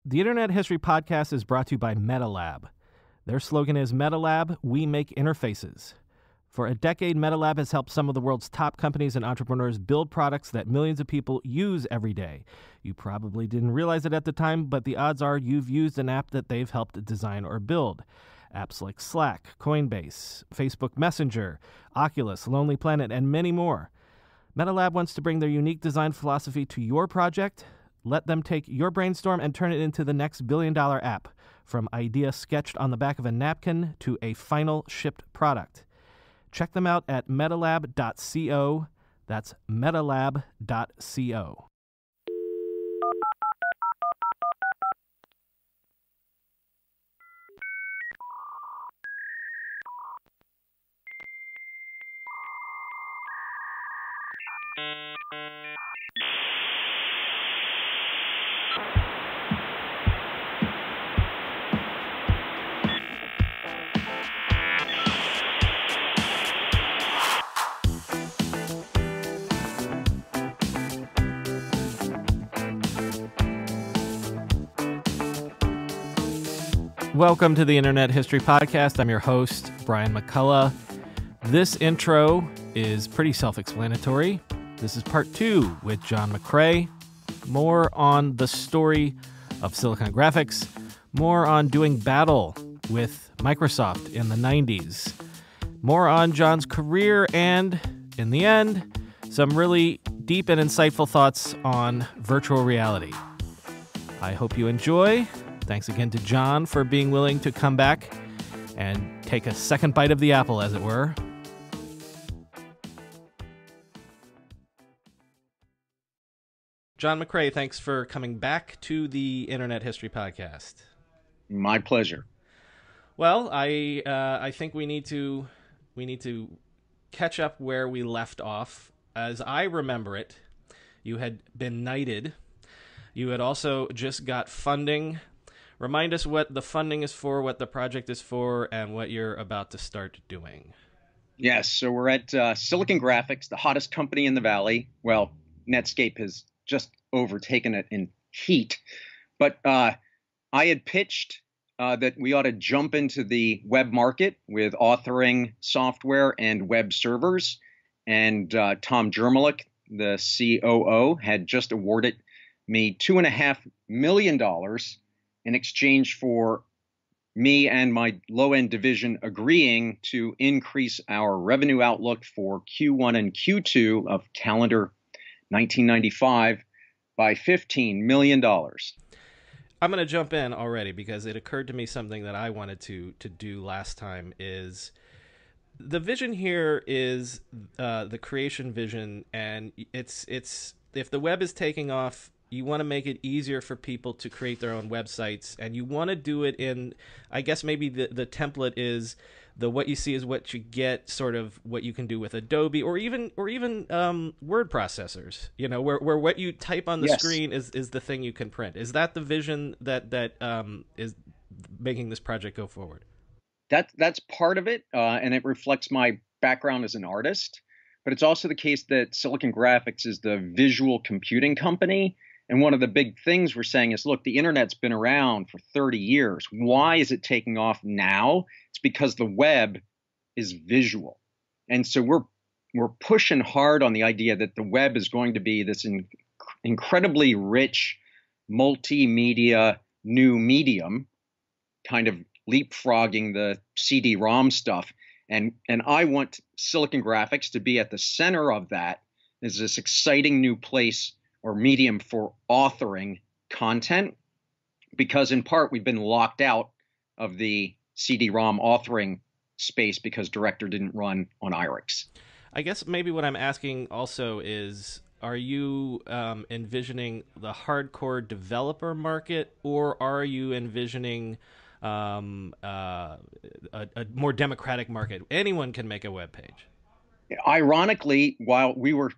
The Internet History Podcast is brought to you by MetaLab. Their slogan is MetaLab, we make interfaces. For a decade, MetaLab has helped some of the world's top companies and entrepreneurs build products that millions of people use every day. You probably didn't realize it at the time, but the odds are you've used an app that they've helped design or build. Apps like Slack, Coinbase, Facebook Messenger, Oculus, Lonely Planet, and many more. MetaLab wants to bring their unique design philosophy to your project. Let them take your brainstorm and turn it into the next billion-dollar app, from idea sketched on the back of a napkin to a final shipped product. Check them out at metalab.co. That's metalab.co. Welcome to the Internet History Podcast. I'm your host, Brian McCullough. This intro is pretty self-explanatory. This is part 2 with John McCrea. More on the story of Silicon Graphics. More on doing battle with Microsoft in the 90s. More on John's career and, in the end, some really deep and insightful thoughts on virtual reality. I hope you enjoy. Thanks again to John for being willing to come back and take a second bite of the apple, as it were. John McCrea, thanks for coming back to the Internet History Podcast. My pleasure. Well, I think we need to catch up where we left off. As I remember it, you had been knighted. You had also just got funding. Remind us what the funding is for, what the project is for, and what you're about to start doing. Yes, so we're at Silicon Graphics, the hottest company in the Valley. Well, Netscape has just overtaken it in heat. But I had pitched that we ought to jump into the web market with authoring software and web servers. And Tom Jermalik, the COO, had just awarded me $2.5 million in exchange for me and my low-end division agreeing to increase our revenue outlook for Q1 and Q2 of calendar 1995 by $15 million. I'm going to jump in already because it occurred to me something that I wanted to do last time is the vision here is the creation vision, and it's if the web is taking off, you want to make it easier for people to create their own websites, and you want to do it in, I guess maybe the template is the what you see is what you get, sort of what you can do with Adobe or even word processors, you know, where what you type on the screen is the thing you can print. Is that the vision that is making this project go forward? That's part of it, and it reflects my background as an artist, but it's also the case that Silicon Graphics is the visual computing company. And one of the big things we're saying is, look, the internet's been around for 30 years. Why is it taking off now? It's because the web is visual. And so we're pushing hard on the idea that the web is going to be this incredibly rich multimedia new medium, kind of leapfrogging the CD-ROM stuff. And I want Silicon Graphics to be at the center of that. Is this exciting new place or medium for authoring content, because in part we've been locked out of the CD-ROM authoring space because Director didn't run on IRIX. I guess maybe what I'm asking also is, are you envisioning the hardcore developer market, or are you envisioning a more democratic market? Anyone can make a web page. Ironically, while we were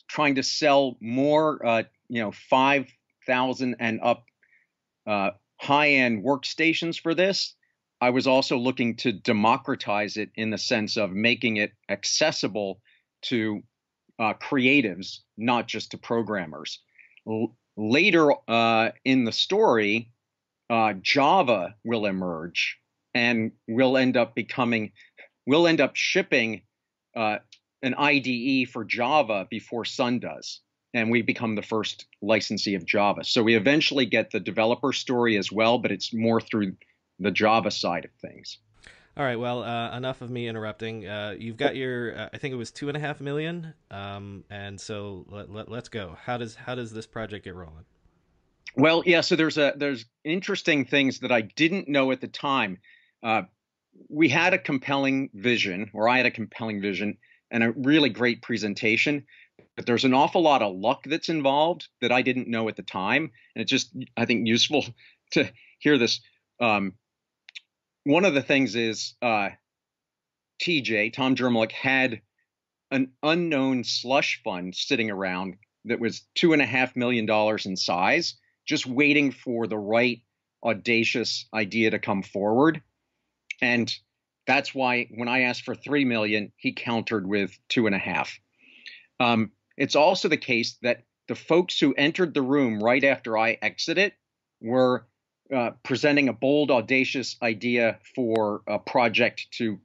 trying to sell more, 5,000 and up high-end workstations for this, I was also looking to democratize it in the sense of making it accessible to creatives, not just to programmers. Later in the story, Java will emerge, and we'll end up shipping an IDE for Java before Sun does, and we become the first licensee of Java. So we eventually get the developer story as well, but it's more through the Java side of things. All right. Well, enough of me interrupting. You've got your, I think it was 2.5 million, and so let's go. How does this project get rolling? Well, yeah. So there's interesting things that I didn't know at the time. We had a compelling vision, or I had a compelling vision, and a really great presentation. But there's an awful lot of luck that's involved that I didn't know at the time, and it's just, I think, useful to hear this. One of the things is TJ, Tom Jermalik, had an unknown slush fund sitting around that was $2.5 million in size, just waiting for the right audacious idea to come forward. And that's why when I asked for 3 million, he countered with 2.5. It's also the case that the folks who entered the room right after I exited were presenting a bold, audacious idea for a project to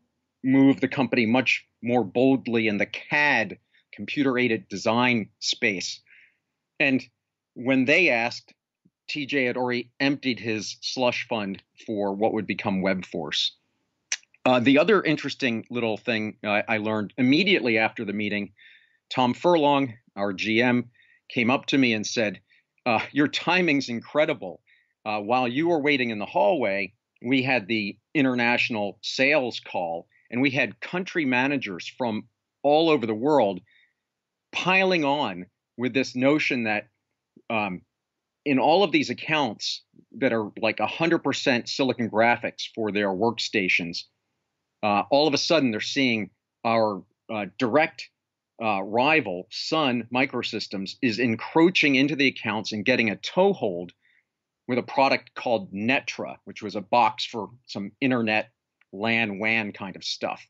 move the company much more boldly in the CAD, computer-aided design space. And when they asked, TJ had already emptied his slush fund for what would become WebForce. The other interesting little thing I learned immediately after the meeting, Tom Furlong, our GM, came up to me and said, your timing's incredible. While you were waiting in the hallway, we had the international sales call, and we had country managers from all over the world piling on with this notion that in all of these accounts that are like 100% Silicon Graphics for their workstations, all of a sudden they're seeing our direct rival, Sun Microsystems, is encroaching into the accounts and getting a toehold with a product called Netra, which was a box for some internet LAN WAN kind of stuff.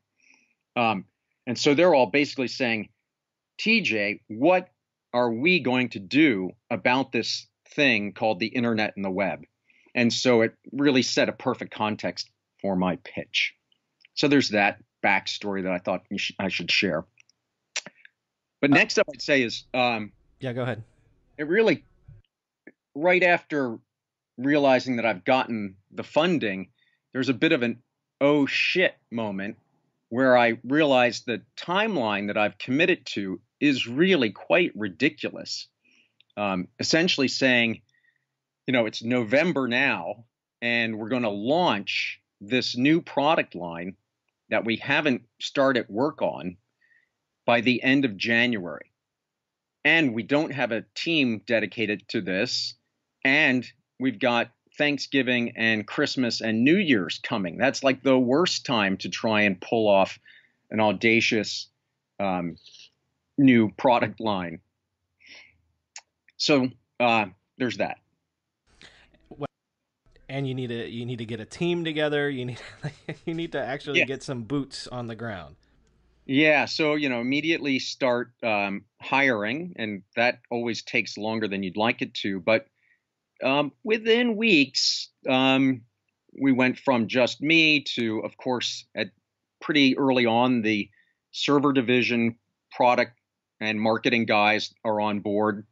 And so they're all basically saying, TJ, what are we going to do about this thing called the internet and the web? And so it really set a perfect context for my pitch. So there's that backstory that I thought I should share. But next up, I'd say is yeah, go ahead. It really, right after realizing that I've gotten the funding, there's a bit of an oh shit moment where I realized the timeline that I've committed to is really quite ridiculous. Essentially saying, it's November now, and we're going to launch this new product line that we haven't started work on by the end of January. And we don't have a team dedicated to this. And we've got Thanksgiving and Christmas and New Year's coming. That's like the worst time to try and pull off an audacious new product line. So there's that. And you need to get a team together. You need to actually get some boots on the ground. Yeah, so immediately start hiring, and that always takes longer than you'd like it to. But within weeks, we went from just me to, of course, at pretty early on, the server division, product and marketing guys are on board.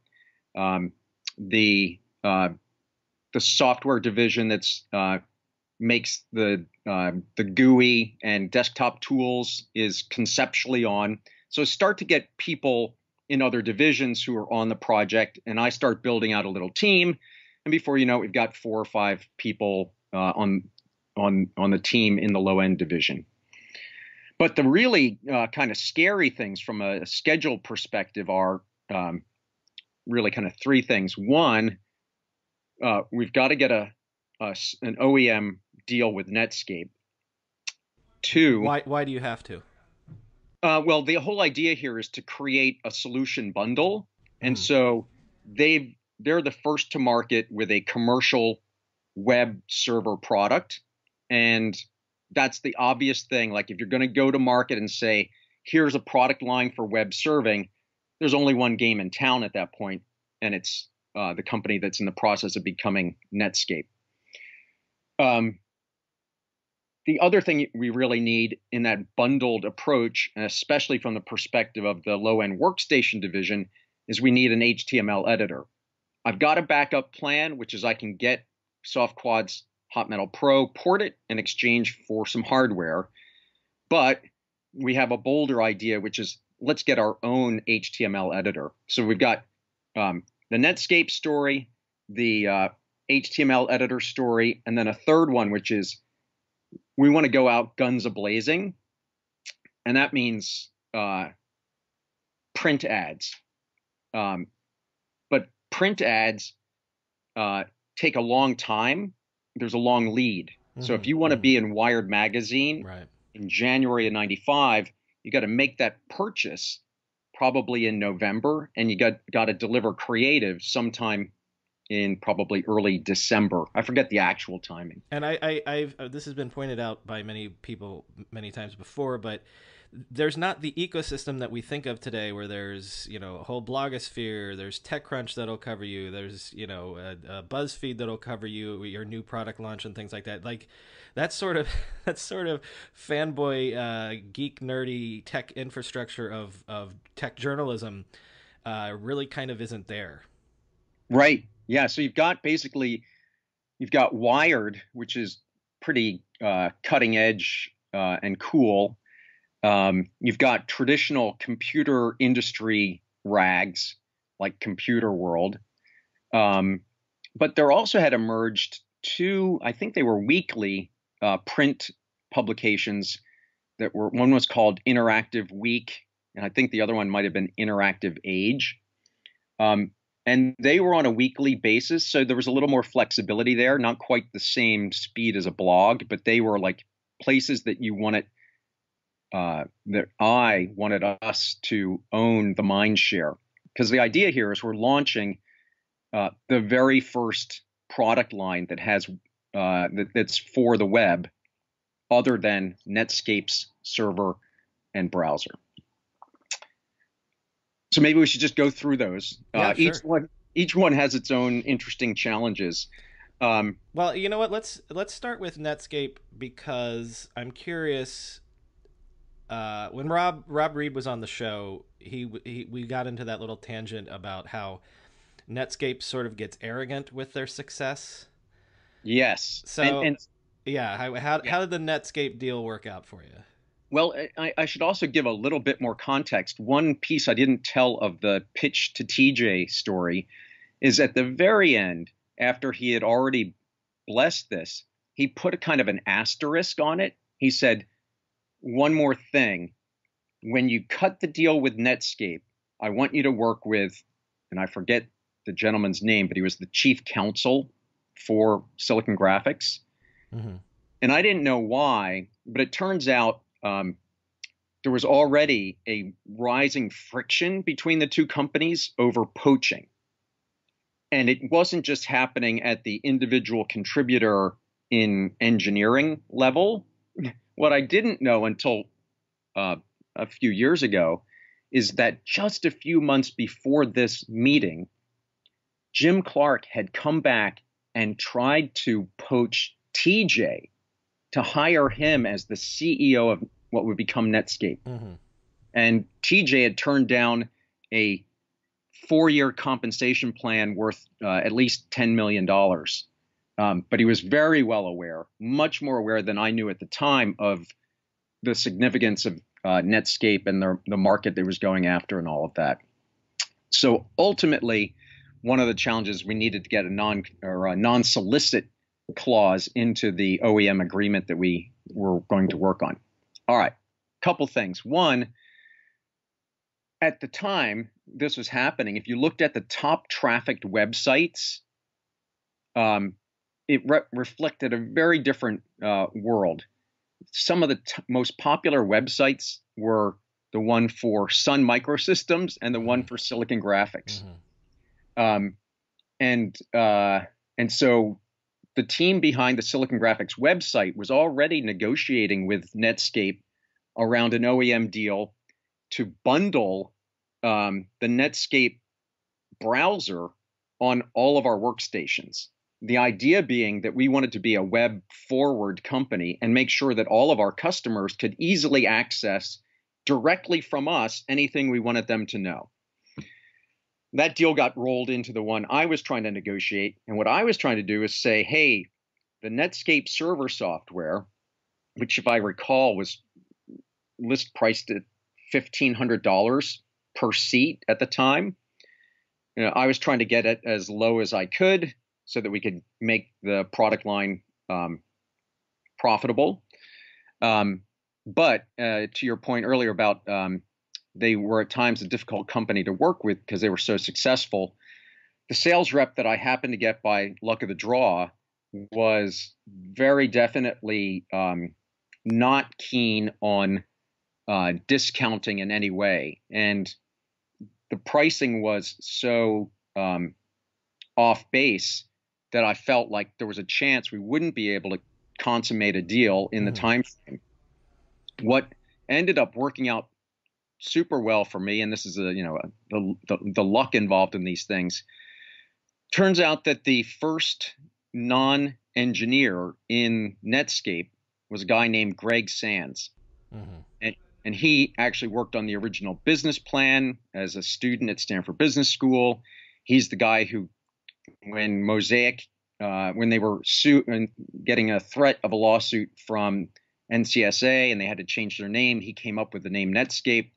The software division that's makes the GUI and desktop tools is conceptually on. So start to get people in other divisions who are on the project, and I start building out a little team. And before you know it, we've got 4 or 5 people on the team in the low end division. But the really kind of scary things from a schedule perspective are really kind of 3 things. One, we've got to get an OEM deal with Netscape. 2, why do you have to? Well, the whole idea here is to create a solution bundle, and so they're the first to market with a commercial web server product, and that's the obvious thing. Like if you're going to go to market and say, here's a product line for web serving, there's only one game in town at that point, and it's the company that's in the process of becoming Netscape. Um, the other thing we really need in that bundled approach, and especially from the perspective of the low-end workstation division, is we need an HTML editor. I've got a backup plan, which is I can get SoftQuad's Hot Metal Pro, port it in exchange for some hardware. But we have a bolder idea, which is let's get our own HTML editor. So we've got the Netscape story, the HTML editor story, and then a third one, which is we want to go out guns a-blazing. And that means print ads. But print ads take a long time. There's a long lead. So if you want to be in Wired magazine right. in January of '95, you got to make that purchase probably in November, and you got to deliver creative sometime in probably early December. I forget the actual timing. And I've this has been pointed out by many people many times before, but there's not the ecosystem that we think of today where there's, you know, a whole blogosphere, there's TechCrunch that'll cover you, there's, you know, a BuzzFeed that'll cover you, your new product launch and things like that. Like that sort of fanboy geek nerdy tech infrastructure of tech journalism really kind of isn't there. Right. Yeah. So you've got Wired, which is pretty cutting edge and cool. You've got traditional computer industry rags like Computer World. But there also had emerged two, I think they were weekly print publications one was called Interactive Week, and I think the other one might have been Interactive Age. And they were on a weekly basis, so there was a little more flexibility there, not quite the same speed as a blog, but they were like places that you wanted that I wanted us to own the mind share. Because the idea here is we're launching the very first product line that has that's for the web, other than Netscape's server and browser. So maybe we should just go through those. Yeah, sure. Each one has its own interesting challenges. Well, you know what? Let's start with Netscape because I'm curious. When Rob Reed was on the show, we got into that little tangent about how Netscape sort of gets arrogant with their success. Yes. So, yeah, how did the Netscape deal work out for you? Well, I should also give a little bit more context. One piece I didn't tell of the pitch to TJ story is at the very end, after he had already blessed this, he put a kind of an asterisk on it. He said, one more thing. When you cut the deal with Netscape, I want you to work with, and I forget the gentleman's name, but he was the chief counsel for Silicon Graphics. Mm-hmm. And I didn't know why, but it turns out there was already a rising friction between the two companies over poaching. And it wasn't just happening at the individual contributor in engineering level. What I didn't know until a few years ago is that just a few months before this meeting, Jim Clark had come back and tried to poach TJ to hire him as the CEO of what would become Netscape. Mm-hmm. And TJ had turned down a 4-year compensation plan worth at least $10 million. But he was very well aware, much more aware than I knew at the time, of the significance of Netscape and the market they was going after and all of that. So ultimately, one of the challenges, we needed to get a non-solicit clause into the OEM agreement that we were going to work on. All right, couple things. One, at the time this was happening, if you looked at the top trafficked websites, it reflected a very different world. Some of the most popular websites were the one for Sun Microsystems and the one for Silicon Graphics. Mm-hmm. And so the team behind the Silicon Graphics website was already negotiating with Netscape around an OEM deal to bundle the Netscape browser on all of our workstations. the idea being that we wanted to be a web forward company and make sure that all of our customers could easily access directly from us anything we wanted them to know. That deal got rolled into the one I was trying to negotiate. And what I was trying to do is say, hey, the Netscape server software, which if I recall was list priced at $1,500 per seat at the time. I was trying to get it as low as I could so that we could make the product line profitable. But to your point earlier about they were at times a difficult company to work with because they were so successful. The sales rep that I happened to get by luck of the draw was very definitely not keen on discounting in any way. And the pricing was so off base that I felt like there was a chance we wouldn't be able to consummate a deal in the time frame. What ended up working out super well for me, and this is the luck involved in these things. Turns out that the first non-engineer in Netscape was a guy named Greg Sands. And he actually worked on the original business plan as a student at Stanford Business School. He's the guy who, when Mosaic, when they were getting a threat of a lawsuit from NCSA and they had to change their name, he came up with the name Netscape.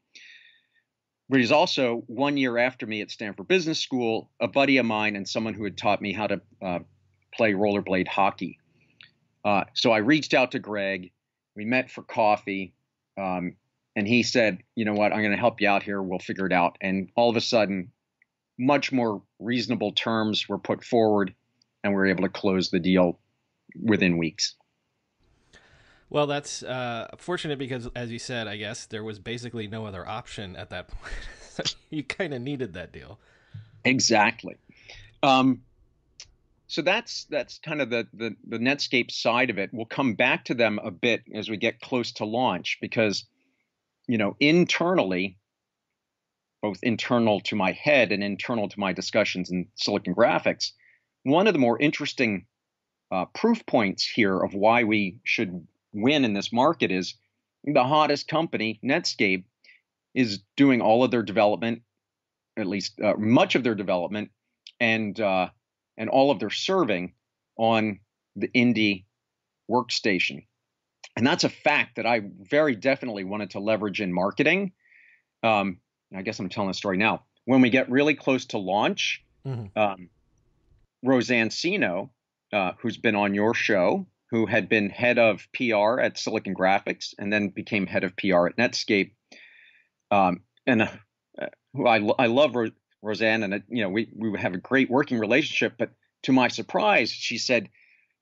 But he's also 1 year after me at Stanford Business School, a buddy of mine and someone who had taught me how to play rollerblade hockey. So I reached out to Greg. We met for coffee. And he said, you know what, I'm going to help you out here. We'll figure it out. And all of a sudden, much more reasonable terms were put forward, and we were able to close the deal within weeks. Well, that's fortunate because, as you said, I guess there was basically no other option at that point. So you kind of needed that deal. Exactly. So that's kind of the Netscape side of it. We'll come back to them a bit as we get close to launch because, internally, both internal to my head and internal to my discussions in Silicon Graphics, one of the more interesting proof points here of why we should win in this market is the hottest company, Netscape, is doing all of their development, at least much of their development, and all of their serving on the Indie workstation. And that's a fact that I very definitely wanted to leverage in marketing. I guess I'm telling the story now. When we get really close to launch, Roseanne Sino, who's been on your show, who had been head of PR at Silicon Graphics and then became head of PR at Netscape, and who I love Roseanne, and we have a great working relationship. But to my surprise, she said,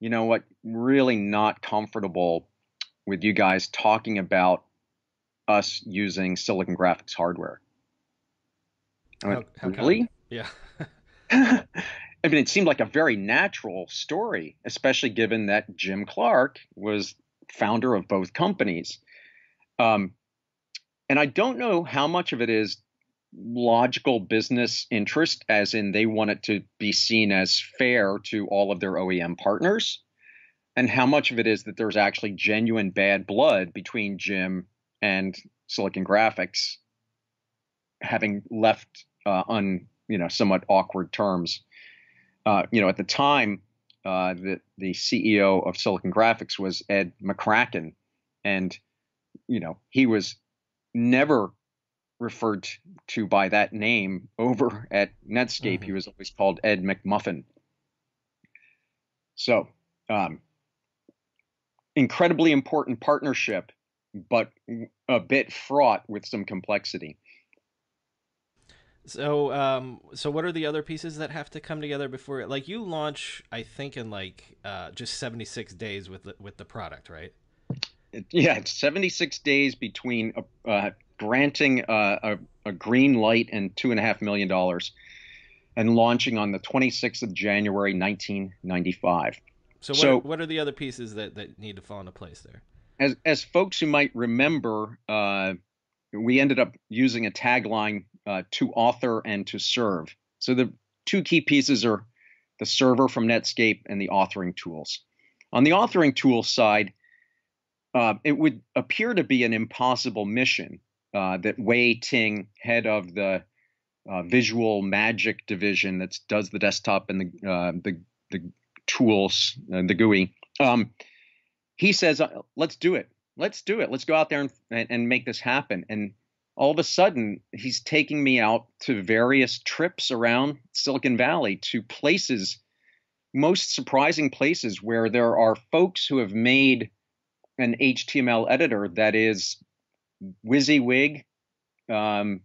"You know what? Really not comfortable with you guys talking about us using Silicon Graphics hardware." I went, really? Yeah. I mean, it seemed like a very natural story, especially given that Jim Clark was founder of both companies. And I don't know how much of it is logical business interest, as in they want it to be seen as fair to all of their OEM partners, and how much of it is that there's actually genuine bad blood between Jim and Silicon Graphics, having left on somewhat awkward terms. At the time, the CEO of Silicon Graphics was Ed McCrea, and he was never referred to by that name over at Netscape. He was always called Ed McMuffin. So, incredibly important partnership, but a bit fraught with some complexity. So, so what are the other pieces that have to come together before, like, you launch? I think in just 76 days with the product, right? Yeah, it's 76 days between granting a green light and $2.5 million and launching on the 26th of January, 1995. So what are the other pieces that need to fall into place there? As folks who might remember, we ended up using a tagline, to author and to serve. So the two key pieces are the server from Netscape, and the authoring tools. On the authoring tools side, it would appear to be an impossible mission that Wei Ting, head of the Visual Magic division that does the desktop and the tools, the GUI, he says, let's do it. Let's do it. Let's go out there and make this happen. And all of a sudden, he's taking me out to various trips around Silicon Valley to places, most surprising places where there are folks who have made an HTML editor that is WYSIWYG, and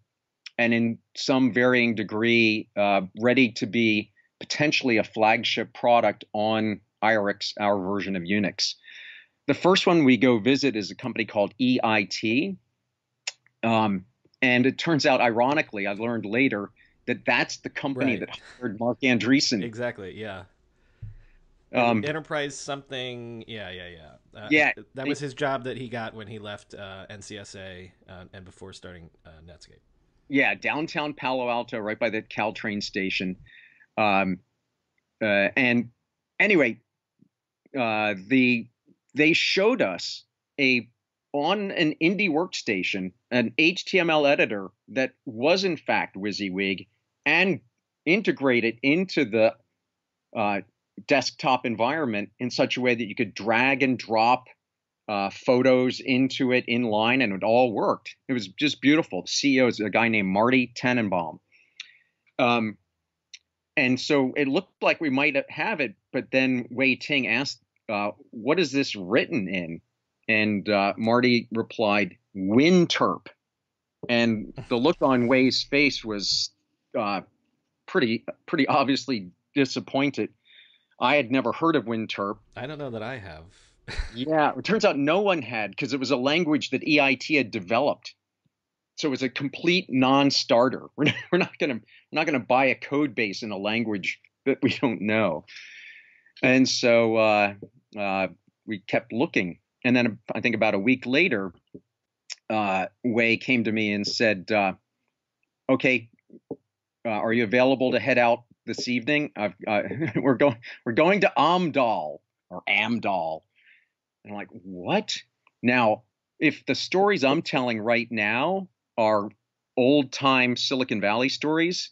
in some varying degree, ready to be potentially a flagship product on IRIX, our version of Unix. The first one we go visit is a company called EIT. And it turns out, ironically, I learned later that that's the company that hired Mark Andreessen. Exactly, yeah. Enterprise something, yeah. That was his job that he got when he left NCSA and before starting Netscape. Yeah, downtown Palo Alto, right by the Caltrain station. And anyway, they showed us on an indie workstation an HTML editor that was in fact WYSIWYG and integrated into the desktop environment in such a way that you could drag and drop photos into it in line, and it all worked. It was just beautiful. The CEO is a guy named Marty Tannenbaum. And so it looked like we might have it, but then Wei Ting asked, what is this written in? And Marty replied, WinTerp. And the look on Wei's face was pretty obviously disappointed. I had never heard of WinTerp. I don't know that I have. Yeah, it turns out no one had, because it was a language that EIT had developed. So it was a complete non-starter. We're not gonna buy a code base in a language that we don't know. And so we kept looking. And then I think about a week later, Wei came to me and said, "Okay, are you available to head out this evening? We're going to Amdal or Amdal." And I'm like, "What?" Now, if the stories I'm telling right now are old-time Silicon Valley stories,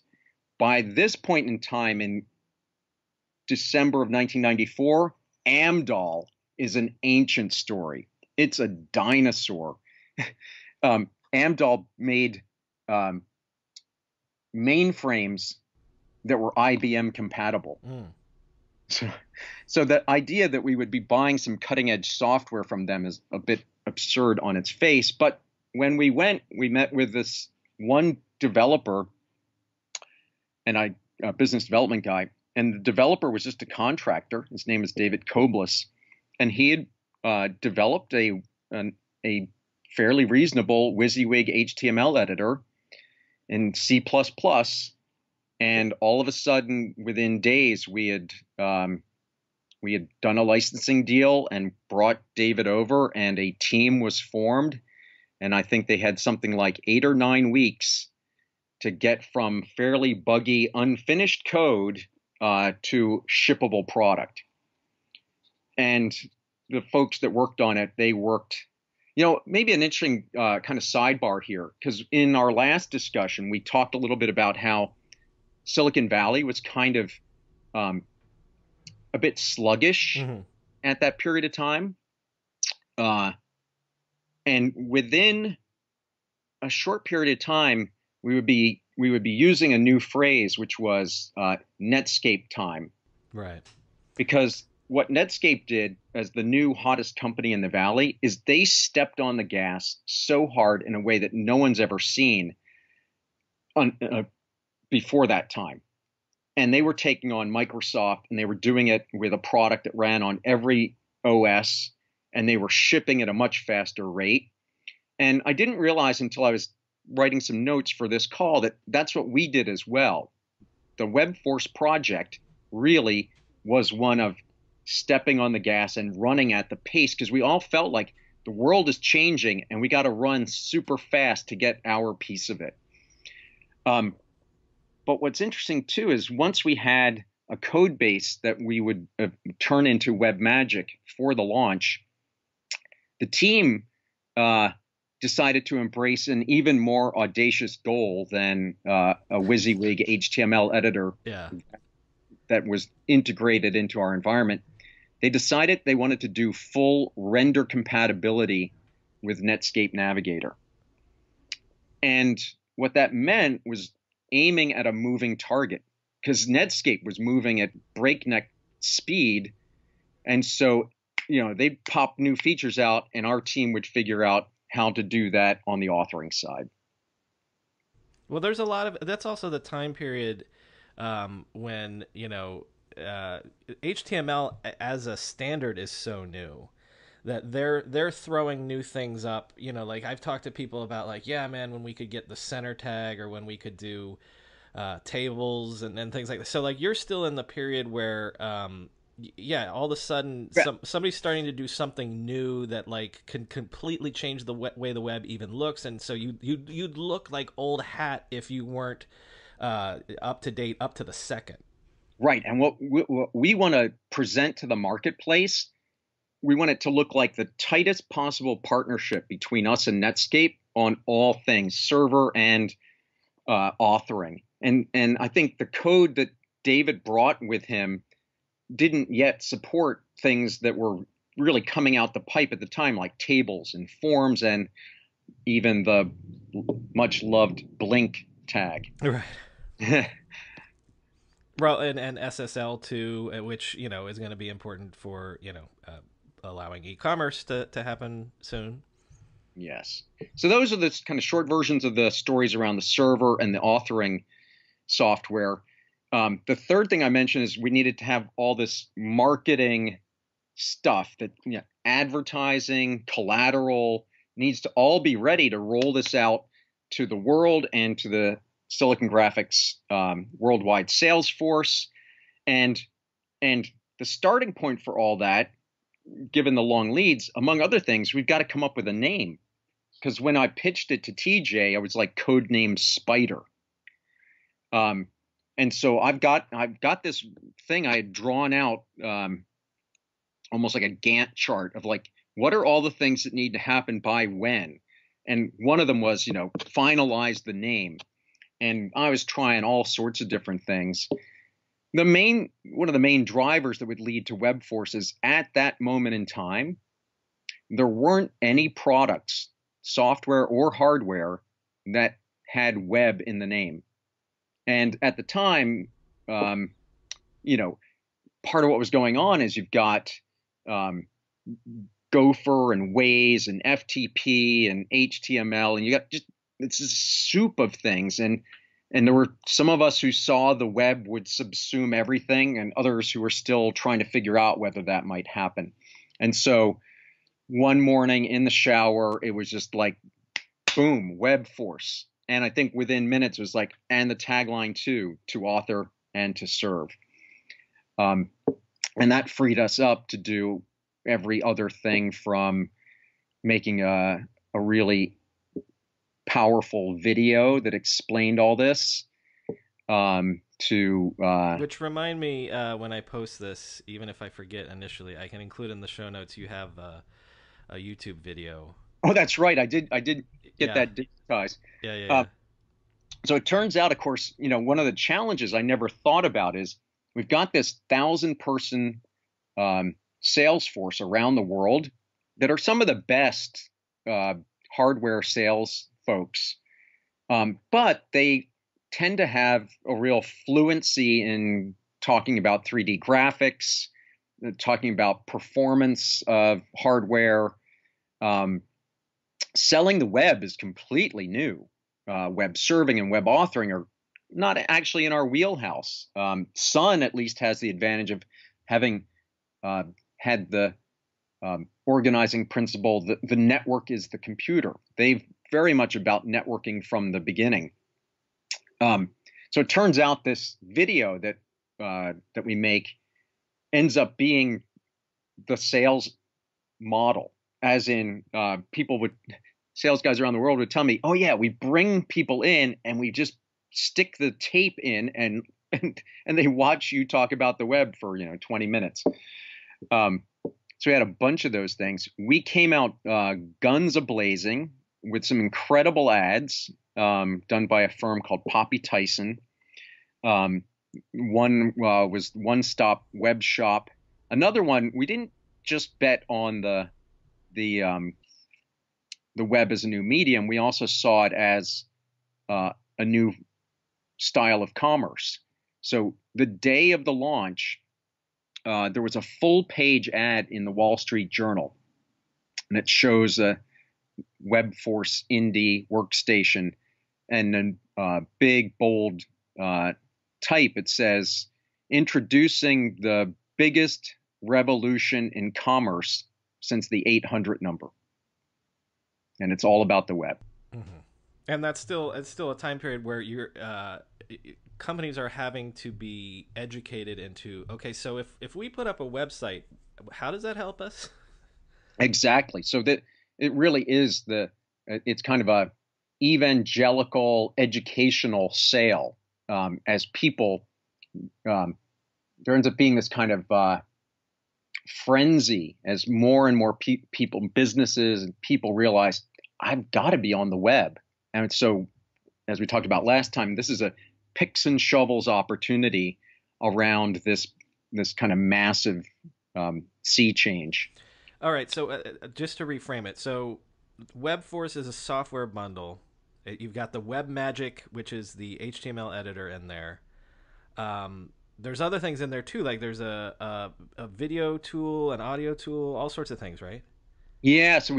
by this point in time in December of 1994, Amdal is an ancient story. It's a dinosaur. Amdal made mainframes that were IBM compatible. So the idea that we would be buying some cutting edge software from them is a bit absurd on its face. But when we went, we met with this one developer and a business development guy, and the developer was just a contractor. His name is David Koblis, and he had developed a fairly reasonable WYSIWYG HTML editor in C++. And all of a sudden, within days, we had done a licensing deal and brought David over, and a team was formed. And I think they had something like 8 or 9 weeks to get from fairly buggy, unfinished code to shippable product. And the folks that worked on it, they worked, maybe an interesting kind of sidebar here, because in our last discussion, we talked a little bit about how Silicon Valley was kind of a bit sluggish at that period of time. And within a short period of time, we would be using a new phrase, which was Netscape time. Right. Because what Netscape did as the new hottest company in the Valley is they stepped on the gas so hard in a way that no one's ever seen before that time. And they were taking on Microsoft, and they were doing it with a product that ran on every OS, and they were shipping at a much faster rate. And I didn't realize until I was writing some notes for this call that that's what we did as well. The WebForce project really was one of stepping on the gas and running at the pace, because we all felt like the world is changing and we got to run super fast to get our piece of it. But what's interesting too is once we had a code base that we would turn into WebMagic for the launch, the team decided to embrace an even more audacious goal than a WYSIWYG HTML editor that was integrated into our environment. They decided they wanted to do full render compatibility with Netscape Navigator. And what that meant was aiming at a moving target, because Netscape was moving at breakneck speed. And so, they'd pop new features out, and our team would figure out how to do that on the authoring side. Well, there's a lot of that's also the time period when HTML as a standard is so new that they're throwing new things up. Like I've talked to people about, like, yeah, man, when we could get the center tag, or when we could do tables and things like that. So like you're still in the period where all of a sudden somebody's starting to do something new that like can completely change the way the web even looks, and so you'd look like old hat if you weren't up to date up to the second. Right. And what we want to present to the marketplace, we want it to look like the tightest possible partnership between us and Netscape on all things server and authoring. And I think the code that David brought with him didn't yet support things that were really coming out the pipe at the time, like tables and forms, and even the much loved blink tag. Right. Well, and SSL too, which is going to be important for allowing e-commerce to happen soon. Yes. So those are the kind of short versions of the stories around the server and the authoring software. The third thing I mentioned is we needed to have all this marketing stuff, that advertising, collateral, needs to all be ready to roll this out to the world and to the Silicon Graphics worldwide sales force. And the starting point for all that, given the long leads, among other things, we've got to come up with a name. Because when I pitched it to TJ, I was like, codename Spider. And so I've got this thing I had drawn out, almost like a Gantt chart of like, what are all the things that need to happen by when? And one of them was, finalize the name. And I was trying all sorts of different things. One of the main drivers that would lead to WebForce is, at that moment in time, there weren't any products, software or hardware, that had web in the name. And at the time, part of what was going on is you've got Gopher and Waze and FTP and HTML, and you got it's a soup of things. And there were some of us who saw the web would subsume everything, and others who were still trying to figure out whether that might happen. And so one morning in the shower, it was just like, boom, WebForce. And I think within minutes it was like, and the tagline too, to author and to serve. And that freed us up to do every other thing, from making a really powerful video that explained all this to which remind me, when I post this, even if I forget initially, I can include in the show notes, you have a YouTube video. Oh, that's right, I did get that digitized. Yeah. So it turns out, of course, one of the challenges I never thought about is we've got this 1,000-person sales force around the world that are some of the best hardware sales folks, but they tend to have a real fluency in talking about 3D graphics, talking about performance of hardware. Selling the web is completely new. Web serving and web authoring are not actually in our wheelhouse. Sun at least has the advantage of having had the organizing principle that the network is the computer. They've very much about networking from the beginning. So it turns out this video that we make ends up being the sales model, as in sales guys around the world would tell me, oh yeah, we bring people in and we just stick the tape in and and they watch you talk about the web for 20 minutes. So we had a bunch of those things. We came out guns a-blazing with some incredible ads done by a firm called Poppy Tyson. One was One Stop Web Shop. Another one, we didn't just bet on the web as a new medium. We also saw it as a new style of commerce. So the day of the launch, there was a full-page ad in the Wall Street Journal, and it shows a WebForce Indy workstation, and then big, bold type, it says, introducing the biggest revolution in commerce since the 800 number. And it's all about the web. Mm-hmm. And it's still a time period where companies are having to be educated into, okay, so if we put up a website, how does that help us? Exactly. So that it really is it's kind of a evangelical educational sale. As people, there ends up being this kind of frenzy as more and more people, businesses and people realize, I've got to be on the web. And so, as we talked about last time, this is a picks and shovels opportunity around this kind of massive sea change. All right. So just to reframe it. So WebForce is a software bundle. You've got the WebMagic, which is the HTML editor in there. There's other things in there too. Like there's a video tool, an audio tool, all sorts of things, right? Yeah. So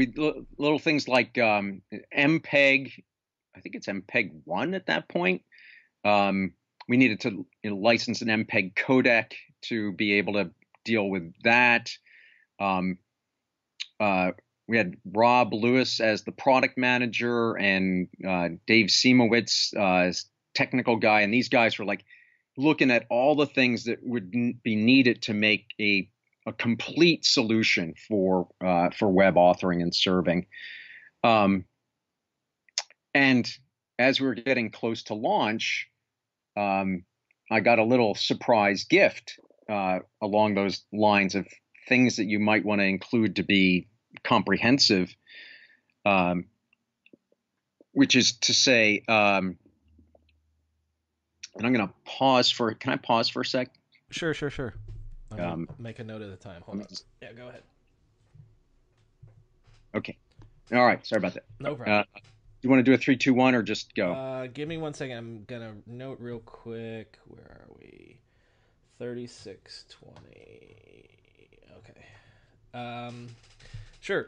little things like MPEG. I think it's MPEG 1 at that point. We needed to license an MPEG codec to be able to deal with that. We had Rob Lewis as the product manager and Dave Simowitz as technical guy. And these guys were like looking at all the things that would be needed to make a complete solution for web authoring and serving. And as we were getting close to launch, I got a little surprise gift along those lines of things that you might want to include to be comprehensive, which is to say, and I'm going to pause for. Can I pause for a sec? Sure. I'm gonna make a note of the time. Hold on. Yeah, go ahead. Okay. All right. Sorry about that. No problem. You want to do a 3, 2, 1 or just go? Give me 1 second. I'm gonna note real quick. Where are we? 3620. Okay. Sure.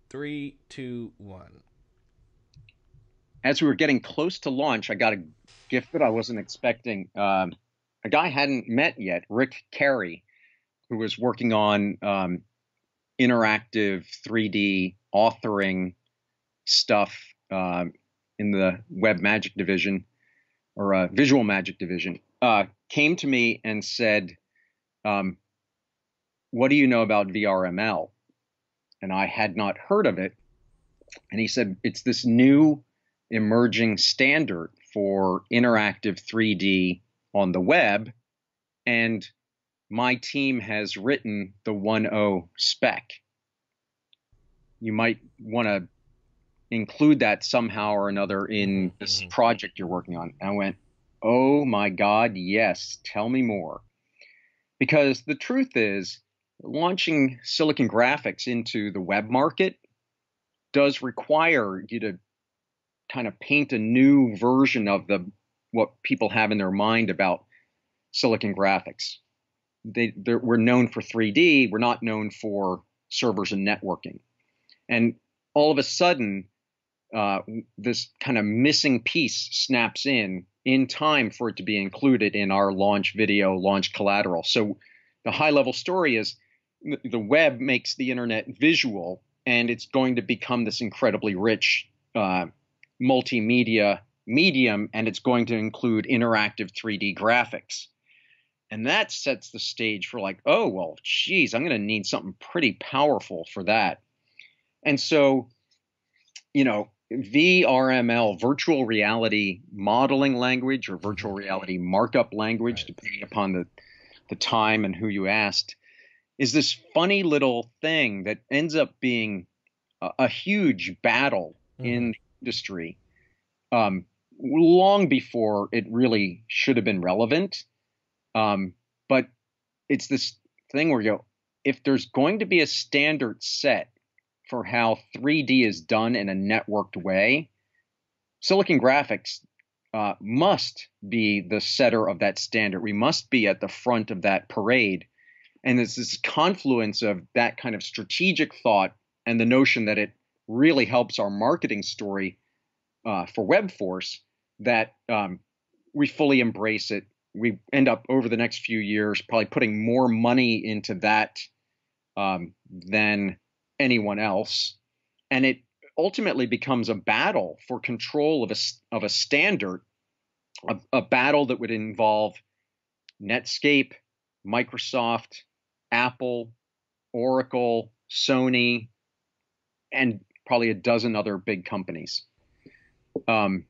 3, 2, 1. As we were getting close to launch, I got a gift that I wasn't expecting. A guy I hadn't met yet, Rick Carey, who was working on interactive 3D authoring stuff in the Web Magic division or Visual Magic division, came to me and said, what do you know about VRML? And I had not heard of it. And he said, it's this new emerging standard for interactive 3D on the web. And my team has written the 1.0 spec. You might want to include that somehow or another in this project you're working on. And I went, oh my God, yes, tell me more. Because the truth is, launching Silicon Graphics into the web market does require you to kind of paint a new version of what people have in their mind about Silicon Graphics. We're known for 3D. We're not known for servers and networking. And all of a sudden, this kind of missing piece snaps in time for it to be included in our launch video, launch collateral. So the high-level story is the web makes the internet visual, and it's going to become this incredibly rich multimedia medium, and it's going to include interactive 3D graphics. And that sets the stage for like, oh, well, geez, I'm going to need something pretty powerful for that. And so, VRML, virtual reality modeling language, or virtual Mm-hmm. reality markup language, Right. depending upon the time and who you asked, is this funny little thing that ends up being a huge battle Mm-hmm. in the industry, um, long before it really should have been relevant. But it's this thing where you go, if there's going to be a standard set for how 3D is done in a networked way, Silicon Graphics must be the setter of that standard. We must be at the front of that parade. And it's this confluence of that kind of strategic thought and the notion that it really helps our marketing story for WebForce that we fully embrace it. We end up over the next few years probably putting more money into that than anyone else, and it ultimately becomes a battle for control of a standard, a battle that would involve Netscape, Microsoft, Apple, Oracle, Sony, and probably a dozen other big companies. Um,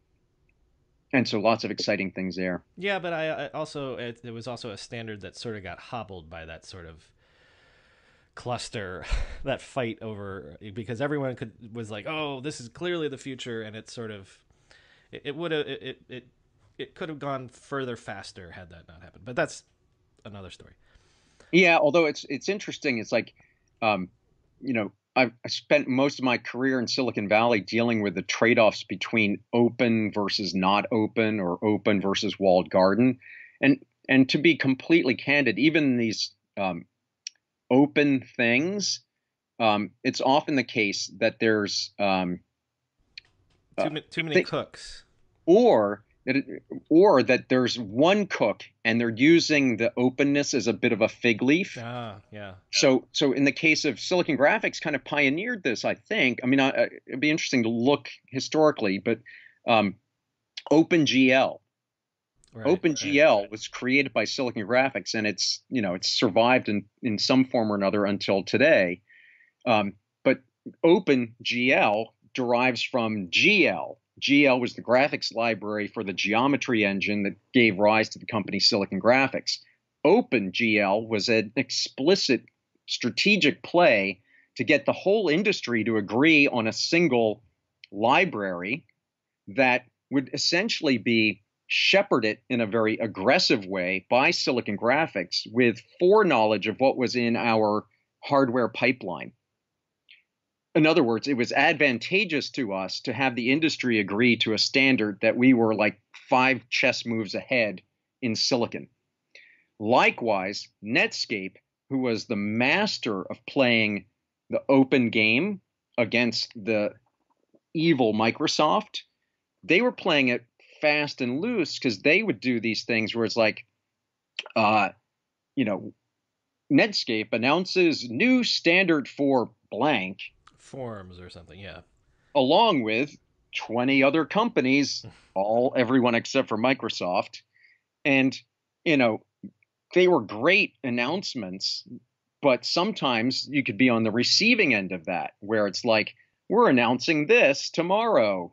and so lots of exciting things there. Yeah, but I also it was also a standard that sort of got hobbled by that sort of cluster, that fight over, because everyone was like, oh, this is clearly the future, and it sort of it would have it could have gone further faster had that not happened. But that's another story. Yeah, although it's interesting. It's like, um, I spent most of my career in Silicon Valley dealing with the trade-offs between open versus not open, or open versus walled garden, and to be completely candid, even these open things, it's often the case that there's Too many th- cooks. or that there's one cook and they're using the openness as a bit of a fig leaf. Ah, yeah. So in the case of Silicon Graphics, kind of pioneered this, I think. I mean, it'd be interesting to look historically, but um, OpenGL. Right. OpenGL was created by Silicon Graphics, and it's survived in some form or another until today. But OpenGL derives from GL. GL was the graphics library for the geometry engine that gave rise to the company Silicon Graphics. OpenGL was an explicit strategic play to get the whole industry to agree on a single library that would essentially be shepherded in a very aggressive way by Silicon Graphics with foreknowledge of what was in our hardware pipeline. In other words, it was advantageous to us to have the industry agree to a standard that we were like 5 chess moves ahead in silicon. Likewise, Netscape, who was the master of playing the open game against the evil Microsoft, they were playing it fast and loose because they would do these things where it's like, uh, you know, Netscape announces new standard for blank, Forms or something. Yeah. along with 20 other companies, everyone except for Microsoft. And, you know, they were great announcements, but sometimes you could be on the receiving end of that, where it's like, we're announcing this tomorrow.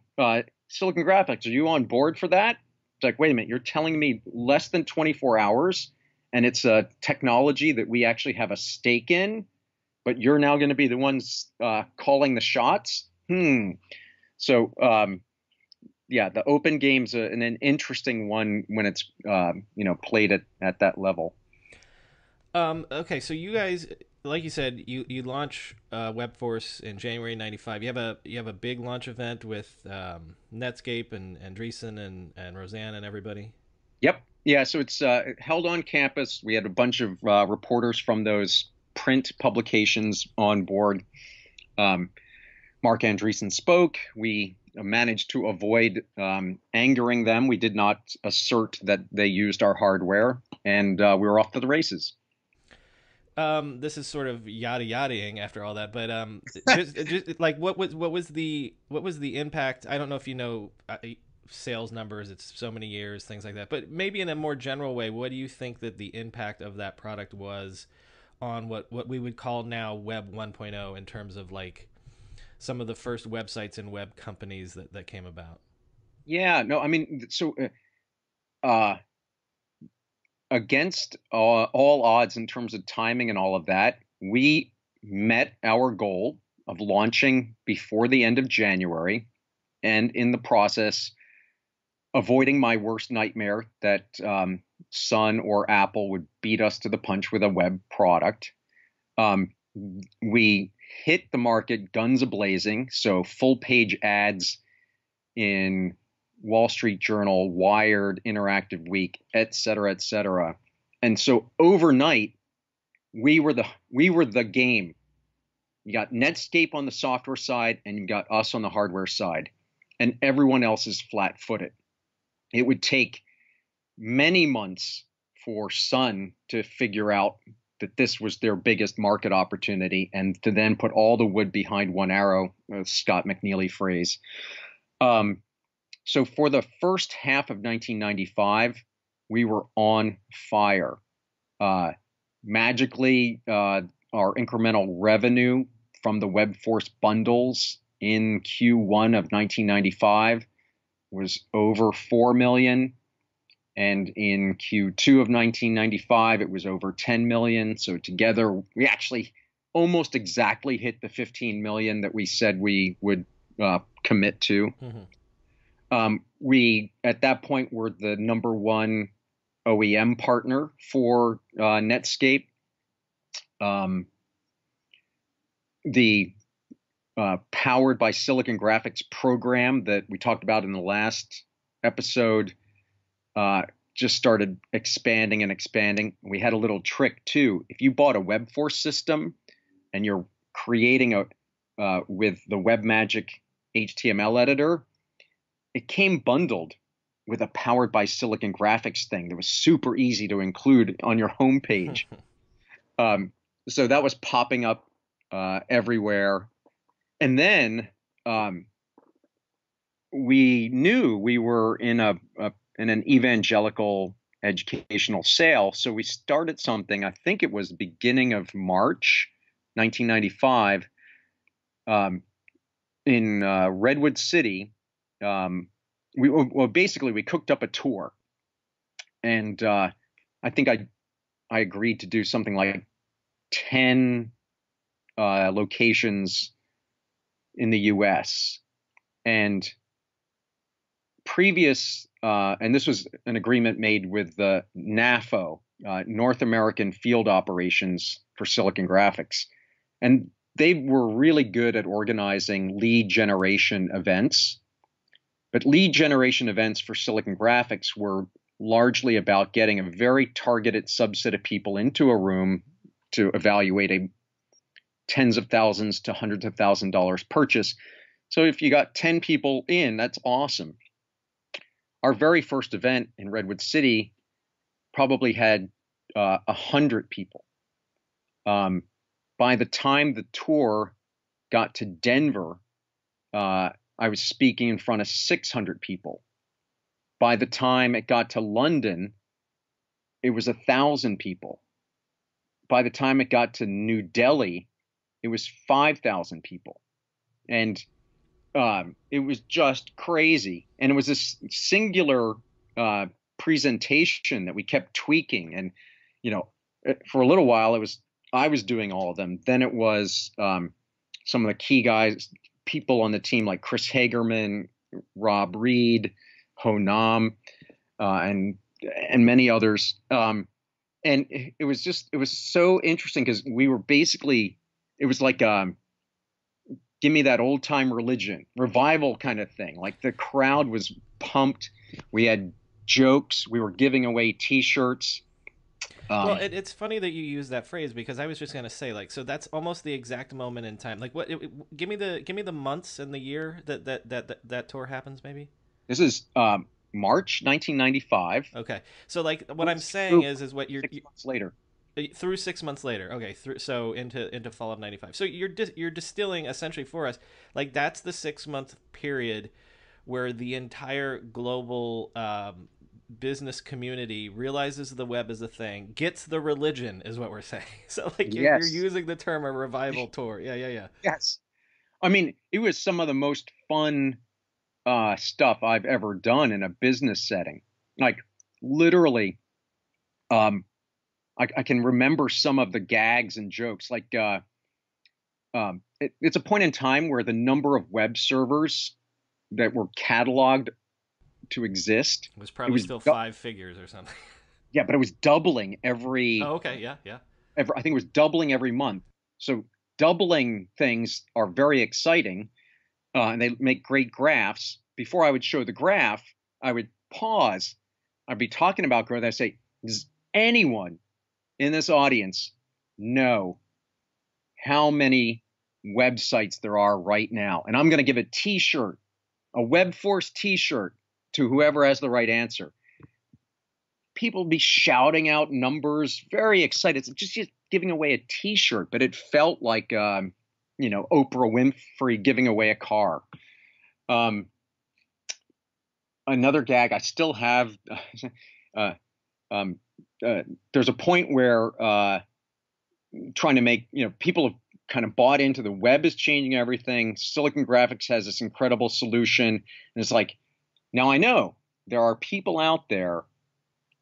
Silicon Graphics, are you on board for that? It's like, wait a minute, you're telling me less than 24 hours, and it's a technology that we actually have a stake in, but you're now going to be the ones calling the shots? So, yeah, the open game's an interesting one when it's played at that level. Okay, so you guys, like you said, you launch WebForce in January '95. You have a big launch event with Netscape and Andreessen and Roseanne and everybody. Yep. Yeah. So it's held on campus. We had a bunch of reporters from those print publications on board. Mark Andreessen spoke. We managed to avoid angering them. We did not assert that they used our hardware, and we were off to the races. This is sort of yada yadaing after all that, but just like what was the impact? I don't know if you know sales numbers. It's so many years, things like that. But maybe in a more general way, what do you think that the impact of that product was on what we would call now Web 1.0 in terms of like some of the first websites and web companies that came about. Yeah, no, I mean, so uh, against all odds in terms of timing and all of that, we met our goal of launching before the end of January, and in the process, avoiding my worst nightmare that Sun or Apple would beat us to the punch with a web product. Um, we hit the market guns a-blazing, so full page ads in Wall Street Journal, Wired, Interactive Week, et cetera, et cetera. And so overnight, we were the game. You got Netscape on the software side, and you got us on the hardware side, and everyone else is flat-footed. It would take many months for Sun to figure out that this was their biggest market opportunity, and to then put all the wood behind one arrow, Scott McNealy phrase. So for the first half of 1995, we were on fire. Magically, our incremental revenue from the WebForce bundles in Q1 of 1995 was over 4 million. And in Q2 of 1995, it was over 10 million. So together, we actually almost exactly hit the 15 million that we said we would commit to. We, at that point, were the #1 OEM partner for Netscape. The Powered by Silicon Graphics program that we talked about in the last episode just started expanding and expanding. We had a little trick too. If you bought a WebForce system and you're creating with the WebMagic HTML editor, it came bundled with a Powered by Silicon Graphics thing that was super easy to include on your homepage. So that was popping up everywhere. And then we knew we were in an evangelical educational sale. So we started something, I think it was the beginning of March 1995, in Redwood City. Basically we cooked up a tour, and I think I agreed to do something like 10 locations in the US. And and this was an agreement made with the NAFO, North American Field Operations for Silicon Graphics. And they were really good at organizing lead generation events. But lead generation events for Silicon Graphics were largely about getting a very targeted subset of people into a room to evaluate a tens of thousands to hundreds of $1,000s purchase. So if you got 10 people in, that's awesome. Our very first event in Redwood City probably had 100 people. By the time the tour got to Denver, I was speaking in front of 600 people. By the time it got to London, it was 1,000 people. By the time it got to New Delhi, it was 5,000 people. And it was just crazy. And it was this singular presentation that we kept tweaking. And, for a little while, I was doing all of them. Then it was some of the key guys, people on the team like Chris Hagerman, Rob Reed, Honam, and many others. And it was so interesting because we were basically, it was like give me that old time religion revival kind of thing. Like the crowd was pumped. We had jokes. We were giving away T-shirts. Well, it's funny that you use that phrase, because I was just gonna say, like, so that's almost the exact moment in time. Like, give me the months and the year that tour happens, maybe. This is March 1995. Okay, so like what I'm saying is what you're 6 months later. Through 6 months later. Okay, so into fall of '95. So you're distilling essentially for us, like that's the 6 month period where the entire global business community realizes the web is a thing, gets the religion, is what we're saying. So like you're using the term a revival tour. Yeah. Yes. I mean, it was some of the most fun stuff I've ever done in a business setting. Like literally, um, I can remember some of the gags and jokes. Like it's a point in time where the number of web servers that were cataloged to exist, It was it probably was still 5 figures or something. yeah, but it was doubling every, Oh, okay. Yeah, yeah. I think it was doubling every month. So doubling things are very exciting, and they make great graphs. Before I would show the graph, I would pause. I'd be talking about growth. I'd say, does anyone in this audience know how many websites there are right now? And I'm going to give a t-shirt, a WebForce t-shirt, to whoever has the right answer. People would be shouting out numbers, very excited. It's just giving away a t-shirt, but it felt like, Oprah Winfrey giving away a car. Another gag I still have. uh, um, there's a point where trying to make, people have kind of bought into the web is changing everything. Silicon Graphics has this incredible solution. And it's like, now I know there are people out there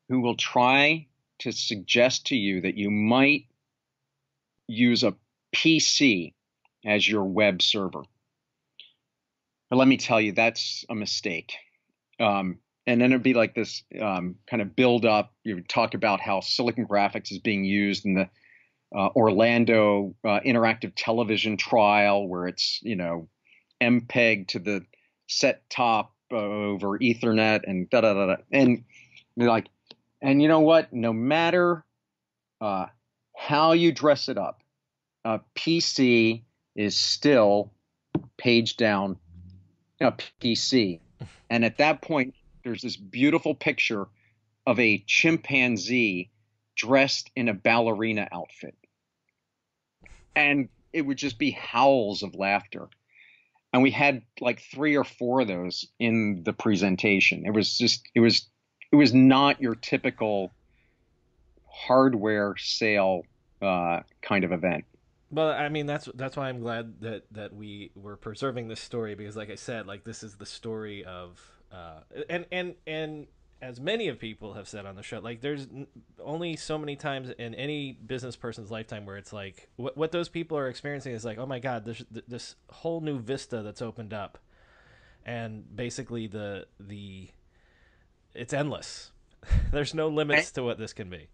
who will try to suggest to you that you might use a PC as your web server. But let me tell you, that's a mistake. And then it'd be like this kind of build up. You would talk about how Silicon Graphics is being used in the Orlando interactive television trial, where it's, MPEG to the set top over Ethernet and da da da da. And they're like, and you know what? No matter how you dress it up, a PC is still page down a PC. And at that point, there's this beautiful picture of a chimpanzee dressed in a ballerina outfit. And it would just be howls of laughter. And we had like 3 or 4 of those in the presentation. It was not your typical hardware sale kind of event. Well, I mean, that's why I'm glad that we were preserving this story, because, like I said, like, this is the story of and as many of people have said on the show, like, there's only so many times in any business person's lifetime where it's like what those people are experiencing is like, oh my God, there's this whole new vista that's opened up, and basically the it's endless. There's no limits to what this can be.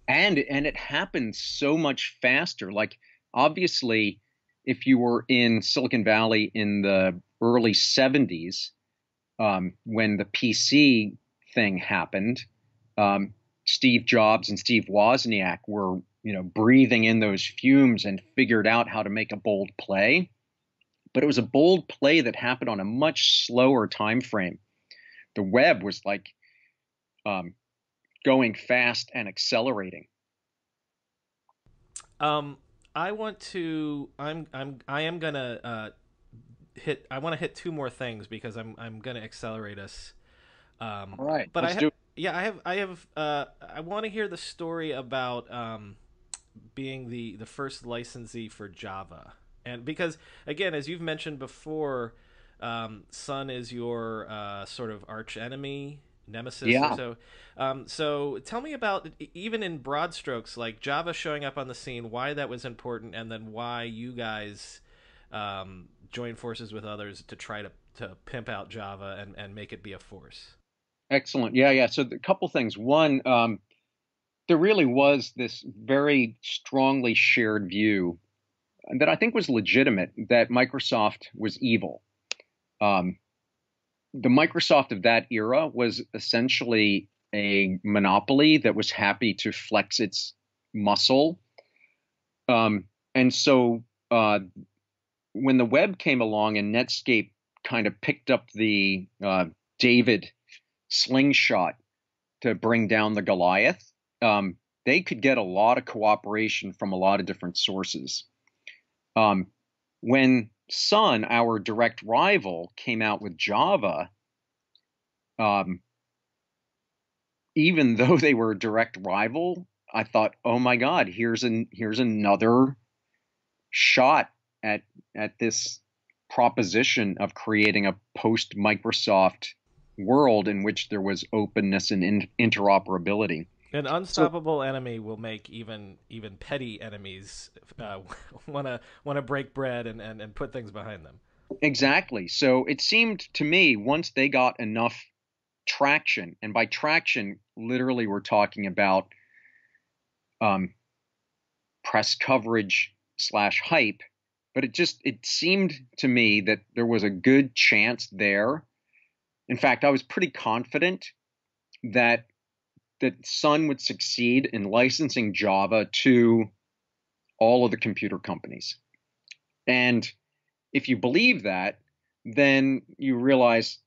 And it happens so much faster. Like, obviously, if you were in Silicon Valley in the early 70s, when the PC thing happened, Steve Jobs and Steve Wozniak were, breathing in those fumes and figured out how to make a bold play. But it was a bold play that happened on a much slower time frame. The web was like going fast and accelerating. I want to. I am gonna hit. I want to hit 2 more things because I'm gonna accelerate us. All right, But let's do it. yeah, I want to hear the story about being the first licensee for Java, and because, again, as you've mentioned before, Sun is your sort of arch enemy, nemesis, or Yeah. so. So tell me about, even in broad strokes, like Java showing up on the scene, why that was important, and then why you guys joined forces with others to try to pimp out Java and make it be a force. Excellent. Yeah, yeah. So a couple things. One, there really was this very strongly shared view that I think was legitimate, that Microsoft was evil. Um, the Microsoft of that era was essentially a monopoly that was happy to flex its muscle. And so when the web came along and Netscape kind of picked up the David slingshot to bring down the Goliath, they could get a lot of cooperation from a lot of different sources. When Sun, our direct rival, came out with Java, even though they were a direct rival, I thought, oh my God, here's another shot at this proposition of creating a post-Microsoft world in which there was openness and interoperability. An unstoppable enemy will make even petty enemies want to break bread and put things behind them. Exactly. So it seemed to me once they got enough traction, and by traction, literally we're talking about press coverage / hype, but it seemed to me that there was a good chance there. In fact, I was pretty confident that Sun would succeed in licensing Java to all of the computer companies. And if you believe that, then you realize,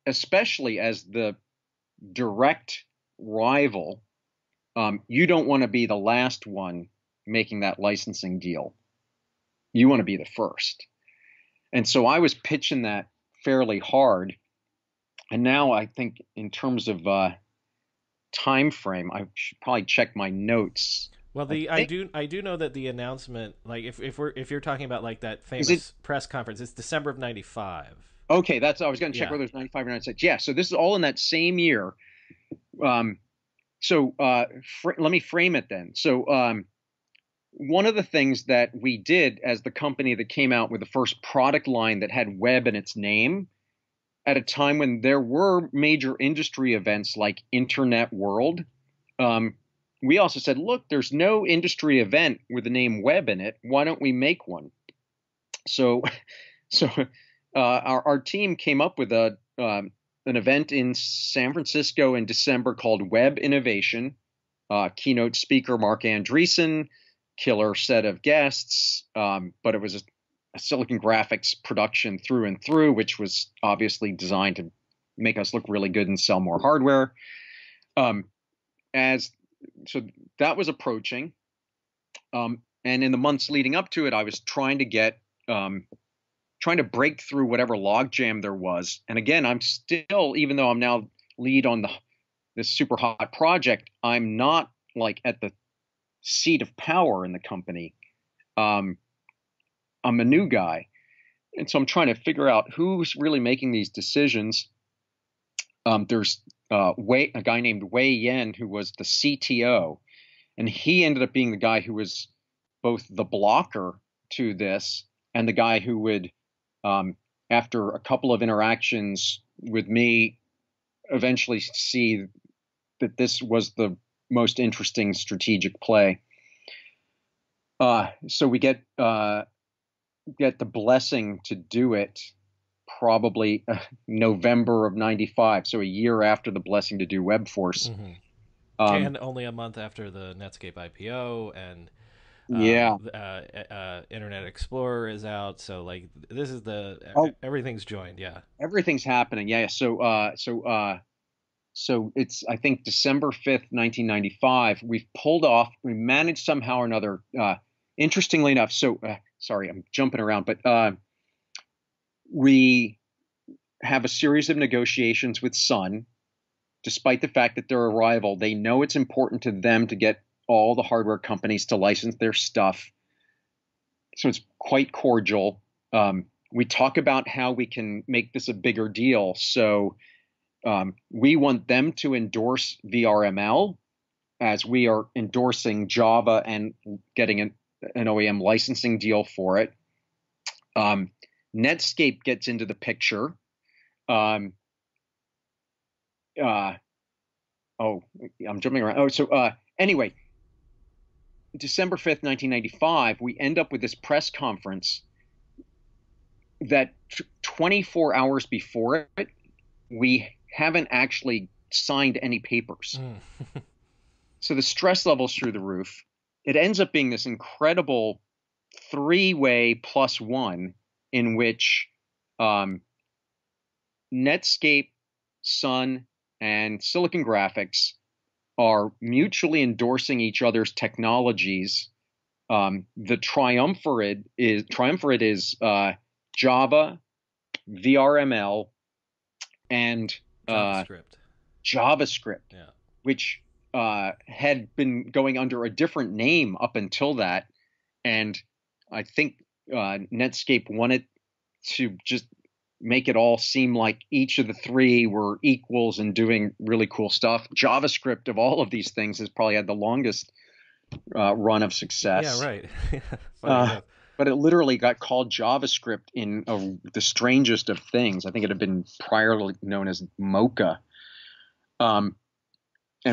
especially as the direct rival, you don't want to be the last one making that licensing deal. You want to be the first. And so I was pitching that fairly hard. And now I think in terms of time frame, I should probably check my notes. Well, I do know that the announcement, like if you're talking about like that famous press conference, it's December of '95. Okay, I was going to check whether it's 95 or 96. Yeah, so this is all in that same year. Let me frame it then. So one of the things that we did as the company that came out with the first product line that had web in its name, at a time when there were major industry events like Internet World, we also said, look, there's no industry event with the name web in it. Why don't we make one? So our team came up with an event in San Francisco in December called Web Innovation. Keynote speaker Mark Andreessen, killer set of guests, but it was a Silicon Graphics production through and through, which was obviously designed to make us look really good and sell more hardware. So that was approaching, and in the months leading up to it, I was trying to break through whatever logjam there was. And again, I'm still, even though I'm now lead on this super hot project, I'm not like at the seat of power in the company. I'm a new guy. And so I'm trying to figure out who's really making these decisions. There's a guy named Wei Yen, who was the CTO, and he ended up being the guy who was both the blocker to this and the guy who would, after a couple of interactions with me, eventually see that this was the most interesting strategic play. So we get the blessing to do it probably November of '95, so a year after the blessing to do WebForce. Mm-hmm. And only a month after the Netscape IPO, and Internet Explorer is out. So like this is everything's joined. Yeah, everything's happening. Yeah. So it's, I think, December 5th, 1995. We managed somehow or another. Interestingly enough, sorry, I'm jumping around, but we have a series of negotiations with Sun. Despite the fact that they're a rival, they know it's important to them to get all the hardware companies to license their stuff. So it's quite cordial. We talk about how we can make this a bigger deal. So we want them to endorse VRML as we are endorsing Java and getting an OEM licensing deal for it. Netscape gets into the picture. I'm jumping around. Anyway, December 5th, 1995, we end up with this press conference that 24 hours before it, we haven't actually signed any papers. So the stress level's through the roof. It ends up being this incredible 3-way plus one in which Netscape, Sun, and Silicon Graphics are mutually endorsing each other's technologies. The triumvirate is Java, VRML, and JavaScript, which had been going under a different name up until that. And I think Netscape won it to just make it all seem like each of the three were equals and doing really cool stuff. JavaScript, of all of these things, has probably had the longest run of Yeah, success. right. Funny enough. But it literally got called JavaScript in the strangest of things. I think it had been priorly known as Mocha. And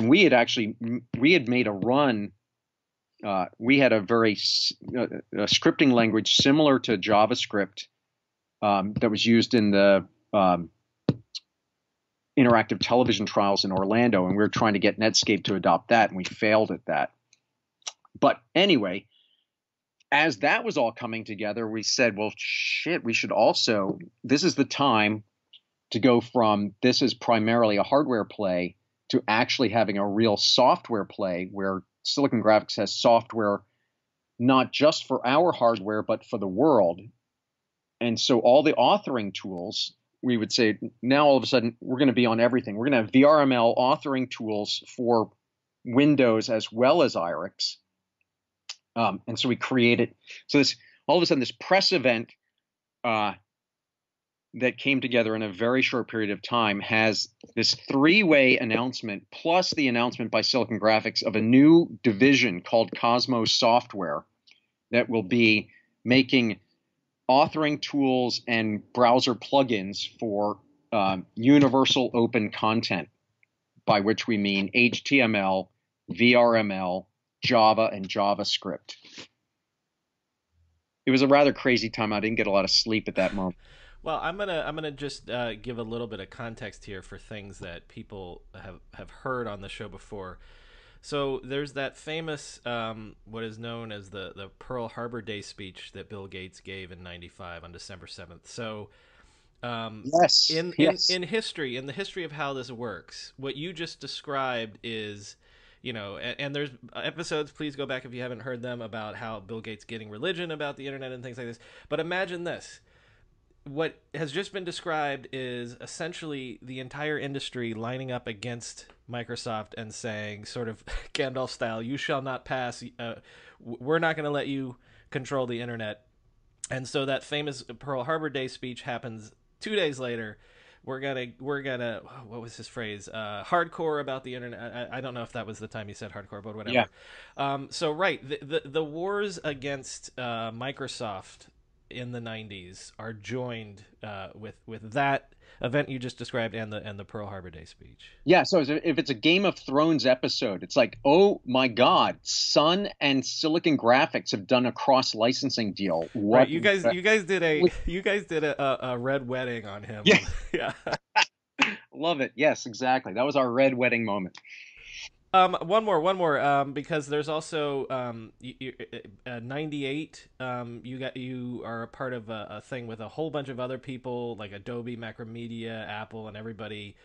we had made a run. We had a a scripting language similar to JavaScript that was used in the interactive television trials in Orlando, and we were trying to get Netscape to adopt that, and we failed at that. But anyway, as that was all coming together, we said, well, shit, we should also, this is the time to go from this is primarily a hardware play to actually having a real software play where Silicon Graphics has software not just for our hardware, but for the world. And so all the authoring tools, we would say, now all of a sudden, we're going to be on everything. We're going to have VRML authoring tools for Windows as well as IRIX. And so we created, so this, all of a sudden, this press event that came together in a very short period of time has this three-way announcement, plus the announcement by Silicon Graphics of a new division called Cosmos Software that will be making authoring tools and browser plugins for universal open content, by which we mean HTML, VRML, Java, and JavaScript. It was a rather crazy time. I didn't get a lot of sleep at that moment. Well, I'm gonna just give a little bit of context here for things that people have heard on the show before. So there's that famous what is known as the Pearl Harbor Day speech that Bill Gates gave in '95 on December 7th. So Yes. in the history of how this works, what you just described is, you know, and there's episodes, please go back if you haven't heard them, about how Bill Gates getting religion about the internet and things like this. But imagine this. What has just been described is essentially the entire industry lining up against Microsoft and saying, sort of Gandalf style, you shall not pass. We're not going to let you control the internet. And so that famous Pearl Harbor Day speech happens 2 days later. We're gonna what was his phrase? Hardcore about the internet. I don't know if that was the time he said hardcore, but whatever. Yeah. So right, the wars against Microsoft in the 90s are joined with that event you just described and the Pearl Harbor Day speech. Yeah, so if it's a Game of Thrones episode, it's like, oh my God, Sun and Silicon Graphics have done a cross-licensing deal. What? Right, you guys did a red wedding on him. Yeah. Yeah. Love it. Yes, exactly. That was our red wedding moment. One more, because there's also 98. You are a part of a thing with a whole bunch of other people like Adobe, Macromedia, Apple, and everybody.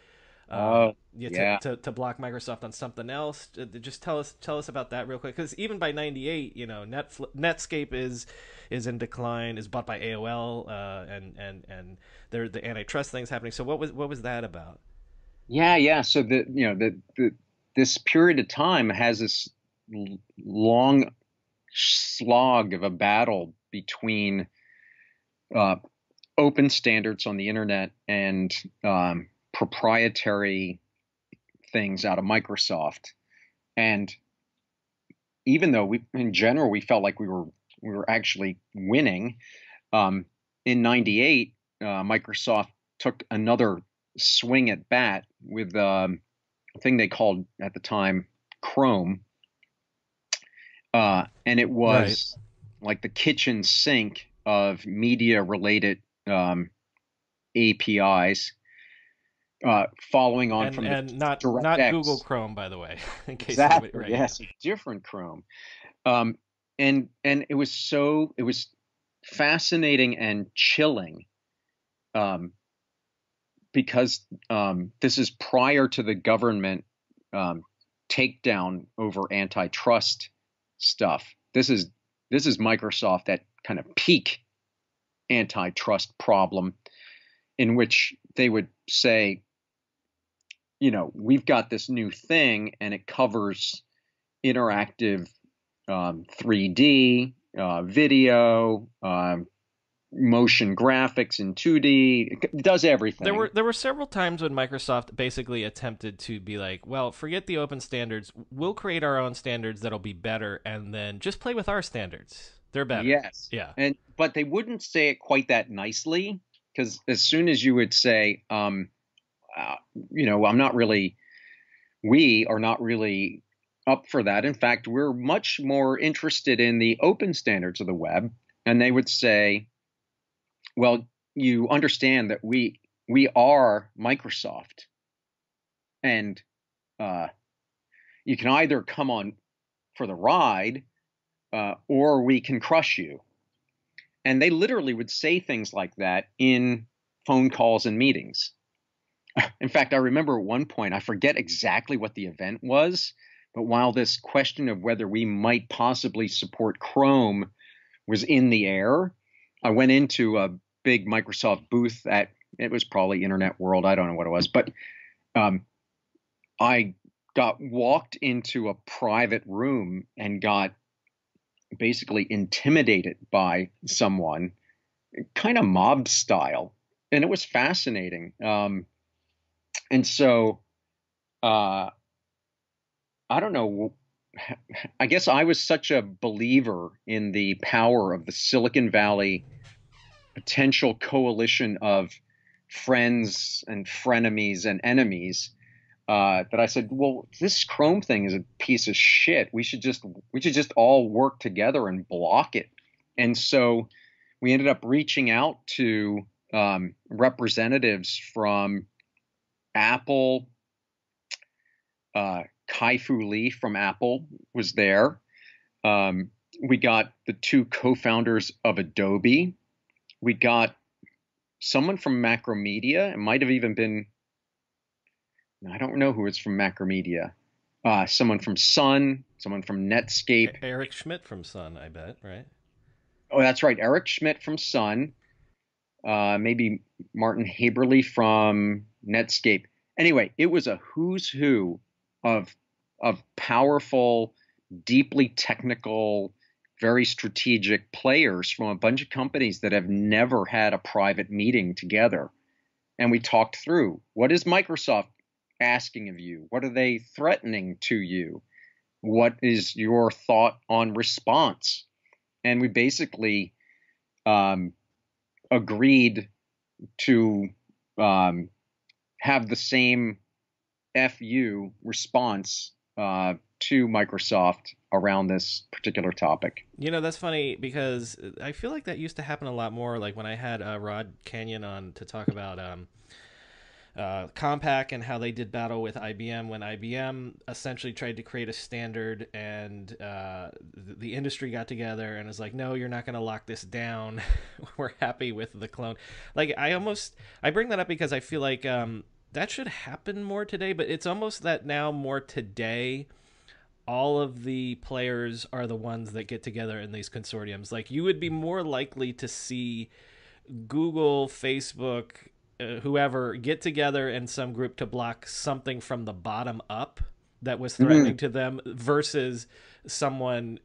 Yeah. To block Microsoft on something else. Just tell us about that real quick, because even by '98, you know, Netscape is in decline, is bought by AOL, and there the antitrust things happening. So what was that about? Yeah. So this period of time has this long slog of a battle between open standards on the internet and proprietary things out of Microsoft. And even though in general we felt like we were actually winning, in '98 Microsoft took another swing at bat with a thing they called at the time Chrome, and it was like the kitchen sink of media related APIs. Following on from not Google Chrome, by the way, in case exactly, right, yes, different Chrome, and it was fascinating and chilling, because this is prior to the government takedown over antitrust stuff. This is Microsoft at kind of peak antitrust problem, in which they would say, you know, we've got this new thing and it covers interactive 3D, video, motion graphics in 2D. It does everything. There were several times when Microsoft basically attempted to be like, well, forget the open standards. We'll create our own standards that'll be better, and then just play with our standards. They're better. Yes. Yeah. But they wouldn't say it quite that nicely, because as soon as you would say, I'm not really, we are not really up for that. In fact, we're much more interested in the open standards of the web. And they would say, well, you understand that we are Microsoft, and you can either come on for the ride, or we can crush you. And they literally would say things like that in phone calls and meetings. In fact, I remember at one point, I forget exactly what the event was, but while this question of whether we might possibly support Chrome was in the air, I went into a big Microsoft booth it was probably Internet World. I don't know what it was, but I got walked into a private room and got basically intimidated by someone, kind of mob style. And it was fascinating. And so, I don't know, I guess I was such a believer in the power of the Silicon Valley potential coalition of friends and frenemies and enemies, that I said, well, this Chrome thing is a piece of shit. We should just all work together and block it. And so we ended up reaching out to representatives from Apple. Kai-Fu Lee from Apple was there. We got the two co-founders of Adobe. We got someone from Macromedia. It might have even been, I don't know who is from Macromedia. Someone from Sun, someone from Netscape. Eric Schmidt from Sun, I bet, right? Oh, that's right. Eric Schmidt from Sun. Maybe Martin Haberly from Netscape. Anyway, it was a who's who of powerful, deeply technical, very strategic players from a bunch of companies that have never had a private meeting together. And we talked through, what is Microsoft asking of you? What are they threatening to you? What is your thought on response? And we basically agreed to have the same FU response to Microsoft around this particular topic. That's funny, because I feel like that used to happen a lot more. Like when I had Rod Canyon on to talk about Compaq and how they did battle with IBM, when IBM essentially tried to create a standard, and the industry got together and was like, no, you're not going to lock this down. We're happy with the clone. Like I bring that up because I feel like that should happen more today, but it's almost that now more today, all of the players are the ones that get together in these consortiums. Like you would be more likely to see Google, Facebook, whoever get together in some group to block something from the bottom up that was threatening to them, versus someone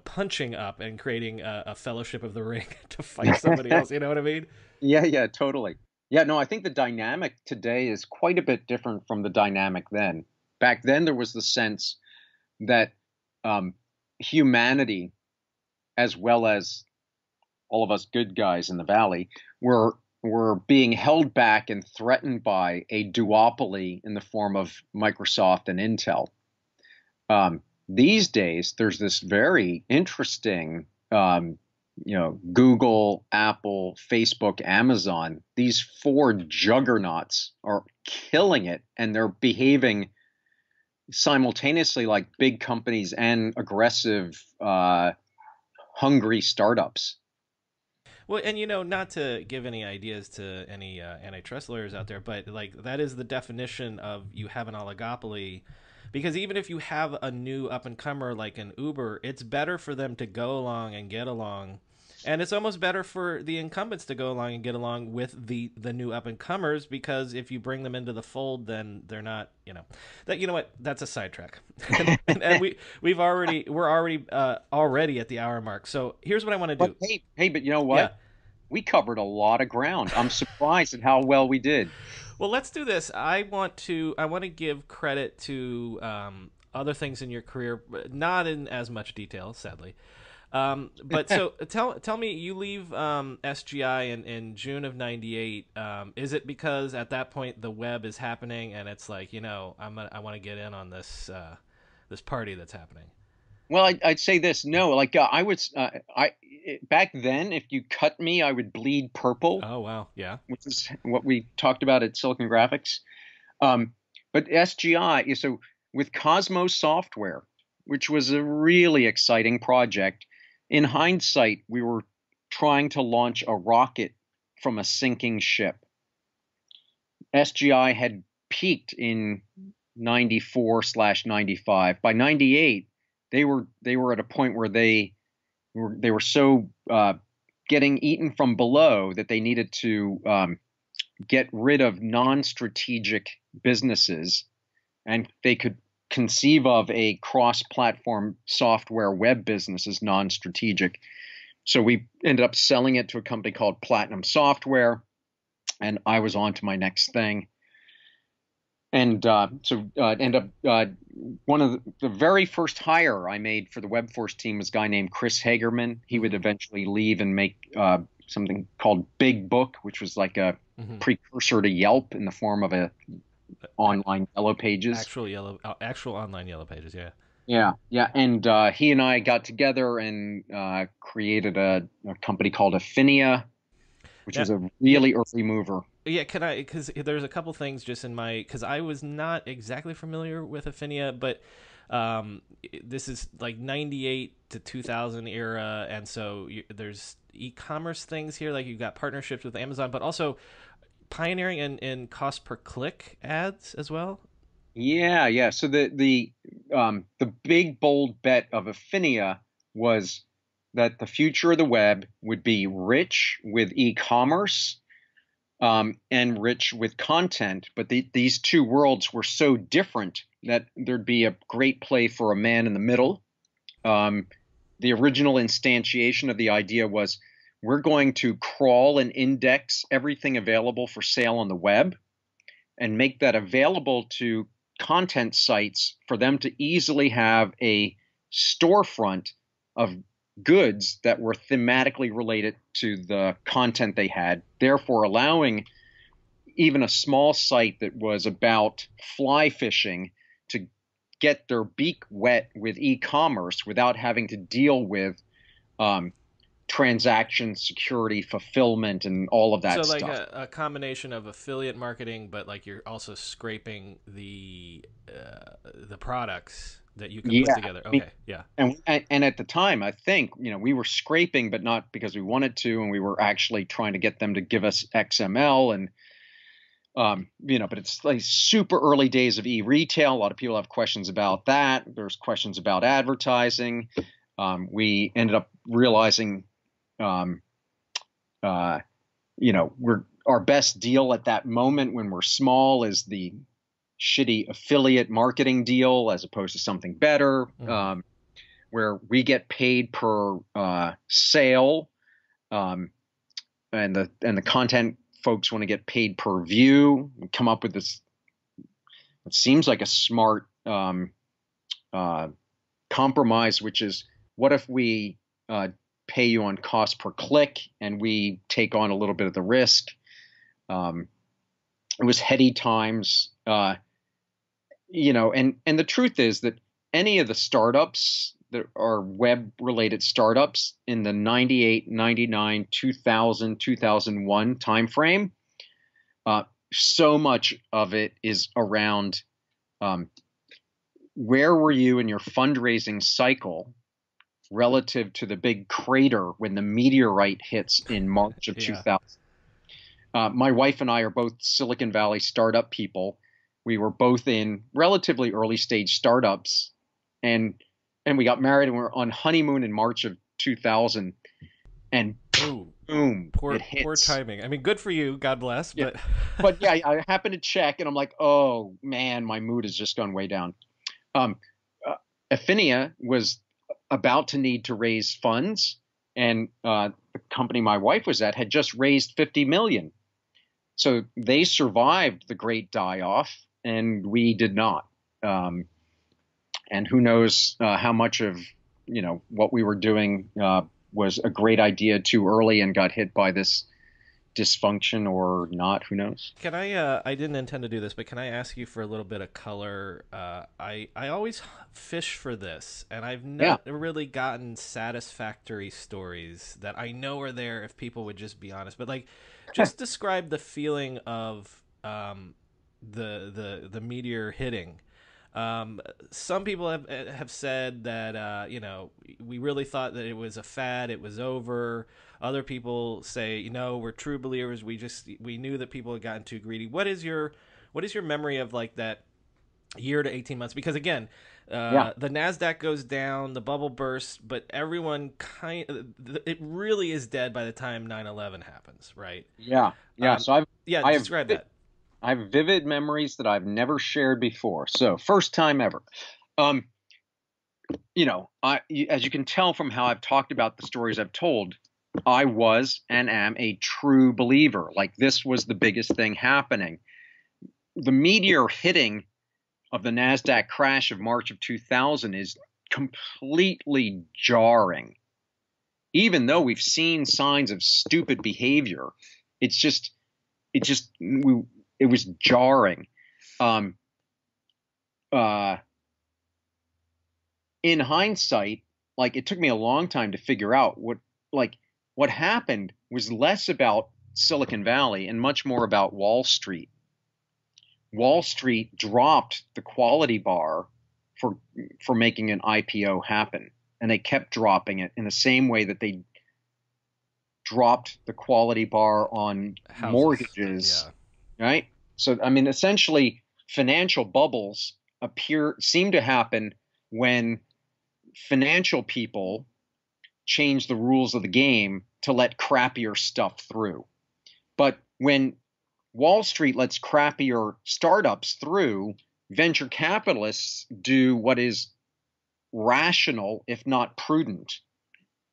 punching up and creating a Fellowship of the Ring to fight somebody else. You know what I mean? Yeah, totally. Yeah, no, I think the dynamic today is quite a bit different from the dynamic then. Back then, there was the sense that humanity, as well as all of us good guys in the Valley, were being held back and threatened by a duopoly in the form of Microsoft and Intel. These days, there's this very interesting Google, Apple, Facebook, Amazon, these four juggernauts are killing it, and they're behaving simultaneously like big companies and aggressive, hungry startups. Well, and not to give any ideas to any antitrust lawyers out there, but like that is the definition of you have an oligopoly. Because even if you have a new up-and-comer like an Uber, it's better for them to go along and get along. And it's almost better for the incumbents to go along and get along with the new up-and-comers, because if you bring them into the fold, then they're not, that's a sidetrack. and we're already at the hour mark. So here's what I want to do. But hey, but you know what? We covered a lot of ground. I'm surprised at how well we did. Well, let's do this. I want to give credit to other things in your career, but not in as much detail, sadly. But so tell me, you leave SGI in June of '98. Is it because at that point the web is happening and it's like, I want to get in on this party that's happening? Well, I'd say this. No, like I was, back then, if you cut me, I would bleed purple, Oh wow, yeah. which is what we talked about at Silicon Graphics. But SGI, so with Cosmos Software, which was a really exciting project, in hindsight, we were trying to launch a rocket from a sinking ship. SGI had peaked in 94/95. By 98, they were at a point where they were so getting eaten from below that they needed to get rid of non-strategic businesses, and they could conceive of a cross-platform software web business as non-strategic. So we ended up selling it to a company called Platinum Software, and I was on to my next thing. And end up one of the very first hire I made for the WebForce team was a guy named Chris Hagerman. He would eventually leave and make something called Big Book, which was like a precursor to Yelp in the form of a online Yellow Pages. Actual online Yellow Pages, yeah. Yeah, yeah, and he and I got together and created a company called Affinia, which Now, was a yeah, really early mover. yeah. Can I? Because there's a couple things just in my because I was not exactly familiar with Affinia, but this is like '98 to 2000 era, and so there's e-commerce things here. Like you've got partnerships with Amazon, but also pioneering in cost per click ads as well. Yeah, yeah. So the big bold bet of Affinia was that the future of the web would be rich with e-commerce, and rich with content, but these two worlds were so different that there'd be a great play for a man in the middle. Um, the original instantiation of the idea was we're going to crawl and index everything available for sale on the web and make that available to content sites for them to easily have a storefront of goods that were thematically related to the content they had, therefore allowing even a small site that was about fly fishing to get their beak wet with e-commerce without having to deal with um, transaction security, fulfillment, and all of So that like stuff. a combination of affiliate marketing, but like you're also scraping the products that you can put Yeah, together. I mean, Okay, yeah. and at the time, I think we were scraping, but not because we wanted to, and we were actually trying to get them to give us XML and but it's like super early days of e-retail. A lot of people have questions about that. There's questions about advertising. We ended up realizing, um, uh, we're our best deal at that moment when we're small is the shitty affiliate marketing deal as opposed to something better, Mm. where we get paid per sale, um, and the content folks want to get paid per view. We come up with this. It seems like a smart uh, compromise, which is what if we pay you on cost per click and we take on a little bit of the risk. Um, it was heady times, and the truth is that any of the startups that are web related startups in the 98, 99, 2000, 2001 timeframe, uh, so much of it is around um, where were you in your fundraising cycle relative to the big crater when the meteorite hits in March of Yeah. 2000. My wife and I are both Silicon Valley startup people. We were both in relatively early stage startups, and we got married and we were on honeymoon in March of 2000, and Oh, boom, it poor hits. timing. I mean, good for you. God bless. Yeah, But but yeah, I happened to check, and I'm like, oh man, my mood has just gone way down. Um, Affinia was about to need to raise funds, and the the company my wife was at had just raised 50 million. So they survived the great die-off, and we did not. And who knows how much of what we were doing was a great idea too early and got hit by this dysfunction or not. Who knows? Can I didn't intend to do this, but can I ask you for a little bit of color? I always fish for this, and I've never really gotten satisfactory stories that I know are there if people would just be honest. But like, just describe the feeling of the meteor hitting. Some people have said that we really thought that it was a fad, it was over. Other people say, we're true believers. We knew that people had gotten too greedy. What is your memory of like that year to 18 months? Because again, the NASDAQ goes down, the bubble bursts, but everyone it really is dead by the time 9/11 happens, right? Yeah. Describe that. I have vivid memories that I've never shared before. So first time ever. As you can tell from how I've talked about the stories I've told, I was and am a true believer. Like, this was the biggest thing happening. The meteor hitting of the NASDAQ crash of March of 2000 is completely jarring. Even though we've seen signs of stupid behavior, it was jarring. In hindsight, like, it took me a long time to figure out what happened was less about Silicon Valley and much more about Wall Street. Wall Street dropped the quality bar for making an IPO happen, and they kept dropping it in the same way that they dropped the quality bar on houses, mortgages, right? So, I mean, essentially, financial bubbles seem to happen when financial people change the rules of the game to let crappier stuff through. But when Wall Street lets crappier startups through, venture capitalists do what is rational, if not prudent,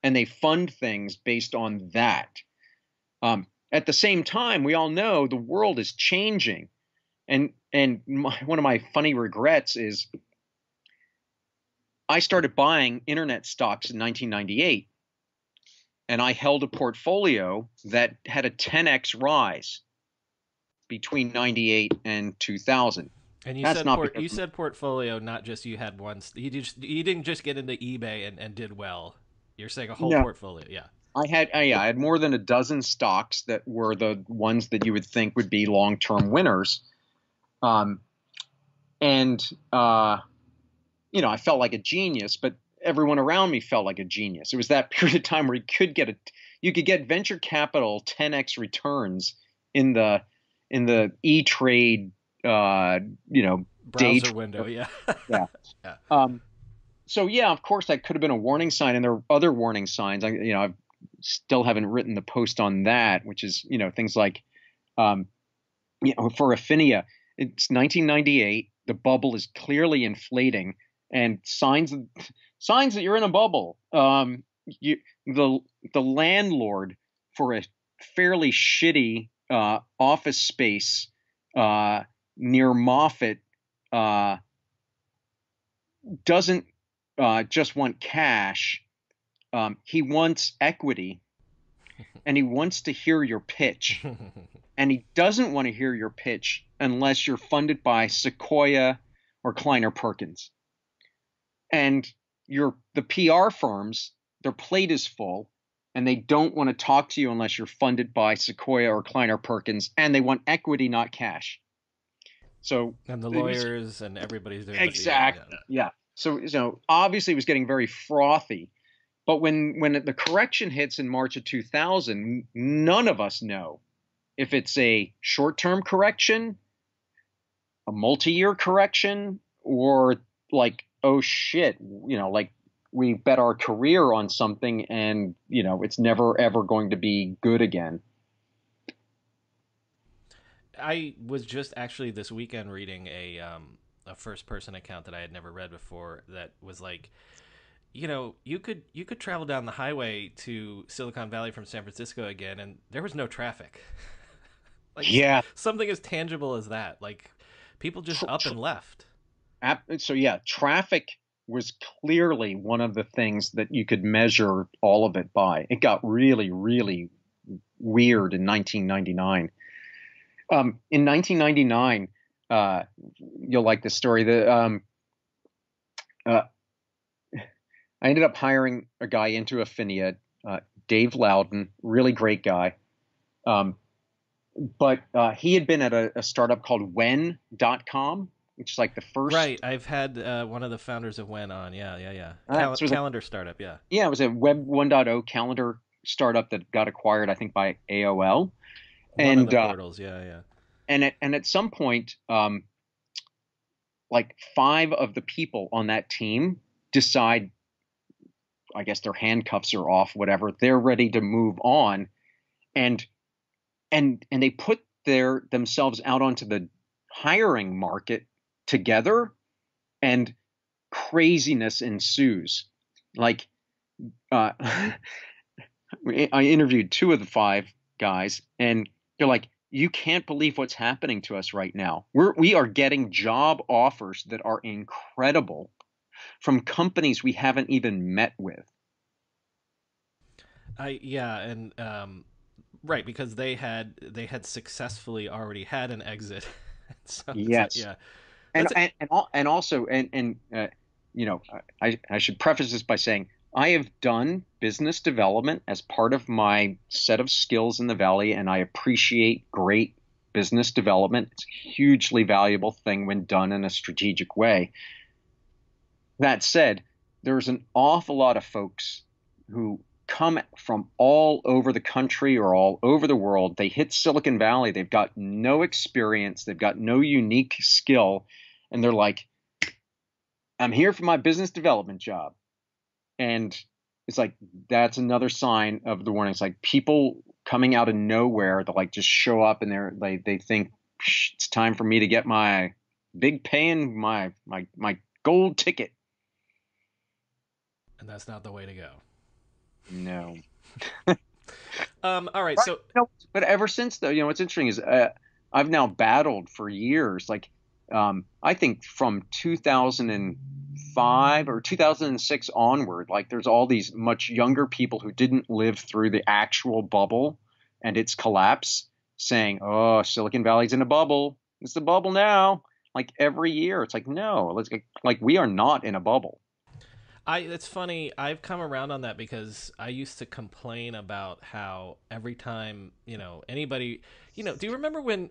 and they fund things based on that. At the same time, we all know the world is changing. And one of my funny regrets is I started buying internet stocks in 1998, and I held a portfolio that had a 10x rise between 98 and 2000. And you said portfolio, not just you had one. You didn't just get into eBay and did well. You're saying a whole portfolio, yeah. I had more than a dozen stocks that were the ones that you would think would be long-term winners. I felt like a genius, but everyone around me felt like a genius. It was that period of time where you could get venture capital 10x returns in the E-Trade, browser window. Yeah. Yeah. So yeah, of course that could have been a warning sign, and there are other warning signs. I still haven't written the post on that, which is, things like, for Affinia, it's 1998. The bubble is clearly inflating, and signs that you're in a bubble. The landlord for a fairly shitty office space near Moffett doesn't just want cash. He wants equity, and he wants to hear your pitch. And he doesn't want to hear your pitch unless you're funded by Sequoia or Kleiner Perkins. And the PR firms, their plate is full, and they don't want to talk to you unless you're funded by Sequoia or Kleiner Perkins, and they want equity, not cash. And the lawyers and everybody's doing exactly. Yeah. So obviously it was getting very frothy. But when the correction hits in March of 2000, none of us know if it's a short-term correction, a multi-year correction, or like, oh shit, like we bet our career on something and, it's never ever going to be good again. I was just actually this weekend reading a first-person account that I had never read before that was like, you could travel down the highway to Silicon Valley from San Francisco again, and there was no traffic. Like Yeah. something as tangible as that. Like people just Tr- up tr- and left. so yeah, traffic was clearly one of the things that you could measure all of it by. It got really, really weird in 1999. In 1999, uh, you'll like this story. Uh, I ended up hiring a guy into Affinia, Dave Loudon, really great guy. Um, but he had been at a startup called When.com, which is like the Right. first. I've had one of the founders of When on. Yeah, yeah, yeah. So it was a, Calendar startup. Yeah. yeah, it was a Web 1.0 calendar startup that got acquired, I think, by AOL. One of And the portals. Yeah, yeah. at some point, like five of the people on that team decide, I guess their handcuffs are off, whatever. They're ready to move on, and they put themselves out onto the hiring market together, and craziness ensues. Like, I interviewed two of the five guys, and they're like, "You can't believe what's happening to us right now. We are getting job offers that are incredible from companies we haven't even met with." And right, because they had successfully already had an exit. So it's like, Yes. yeah. and That's it. and also you know, I should preface this by saying I have done business development as part of my set of skills in the Valley, and I appreciate great business development. It's a hugely valuable thing when done in a strategic way. That said, there's an awful lot of folks who come from all over the country or all over the world. They hit Silicon Valley, they've got no experience, they've got no unique skill, and they're like, "I'm here for my business development job." And it's like, that's another sign of the warning. It's like people coming out of nowhere that like just show up, and they think, It's time for me to get my big paying, my gold ticket." And that's not the way to go. No. All right. Right. So But ever since though, what's interesting is I've now battled for years. Like, I think from 2005 or 2006 onward, like there's all these much younger people who didn't live through the actual bubble and its collapse, saying, "Oh, Silicon Valley's in a bubble. It's a bubble now." Like every year, it's like, no, let's like we are not in a bubble. it's funny. I've come around on that because I used to complain about how every time anybody, do you remember when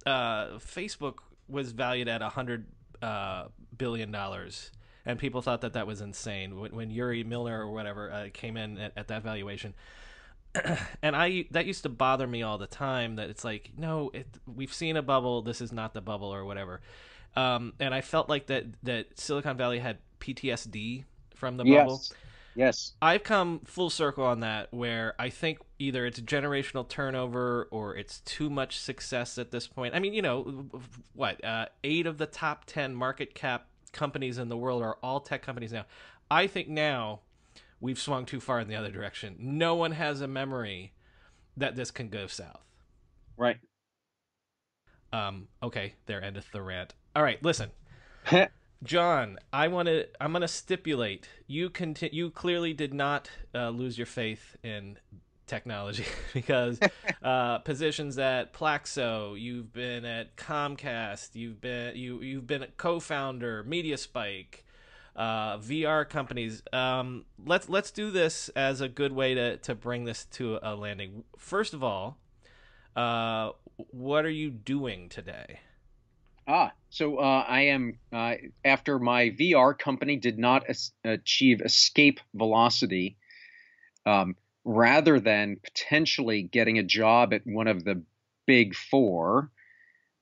Facebook was valued at $100 billion, and people thought that was insane when Yuri Milner or whatever came in at that valuation. And that used to bother me all the time. That it's like, no, we've seen a bubble. This is not the bubble or whatever. And I felt like that Silicon Valley had PTSD from the bubble. Yes. Yes. I've come full circle on that, where I think either it's generational turnover or it's too much success at this point. I mean, what? 8 of the top 10 market cap companies in the world are all tech companies now. I think now we've swung too far in the other direction. No one has a memory that this can go south. Right. Okay, there endeth the rant. All right, listen. John, I'm gonna stipulate you clearly did not lose your faith in technology because positions at Plaxo, you've been at Comcast, you've been a co-founder, MediaSpike, VR companies. Let's do this as a good way to bring this to a landing. First of all, what are you doing today? So I am, after my VR company did not achieve escape velocity, rather than potentially getting a job at one of the big four,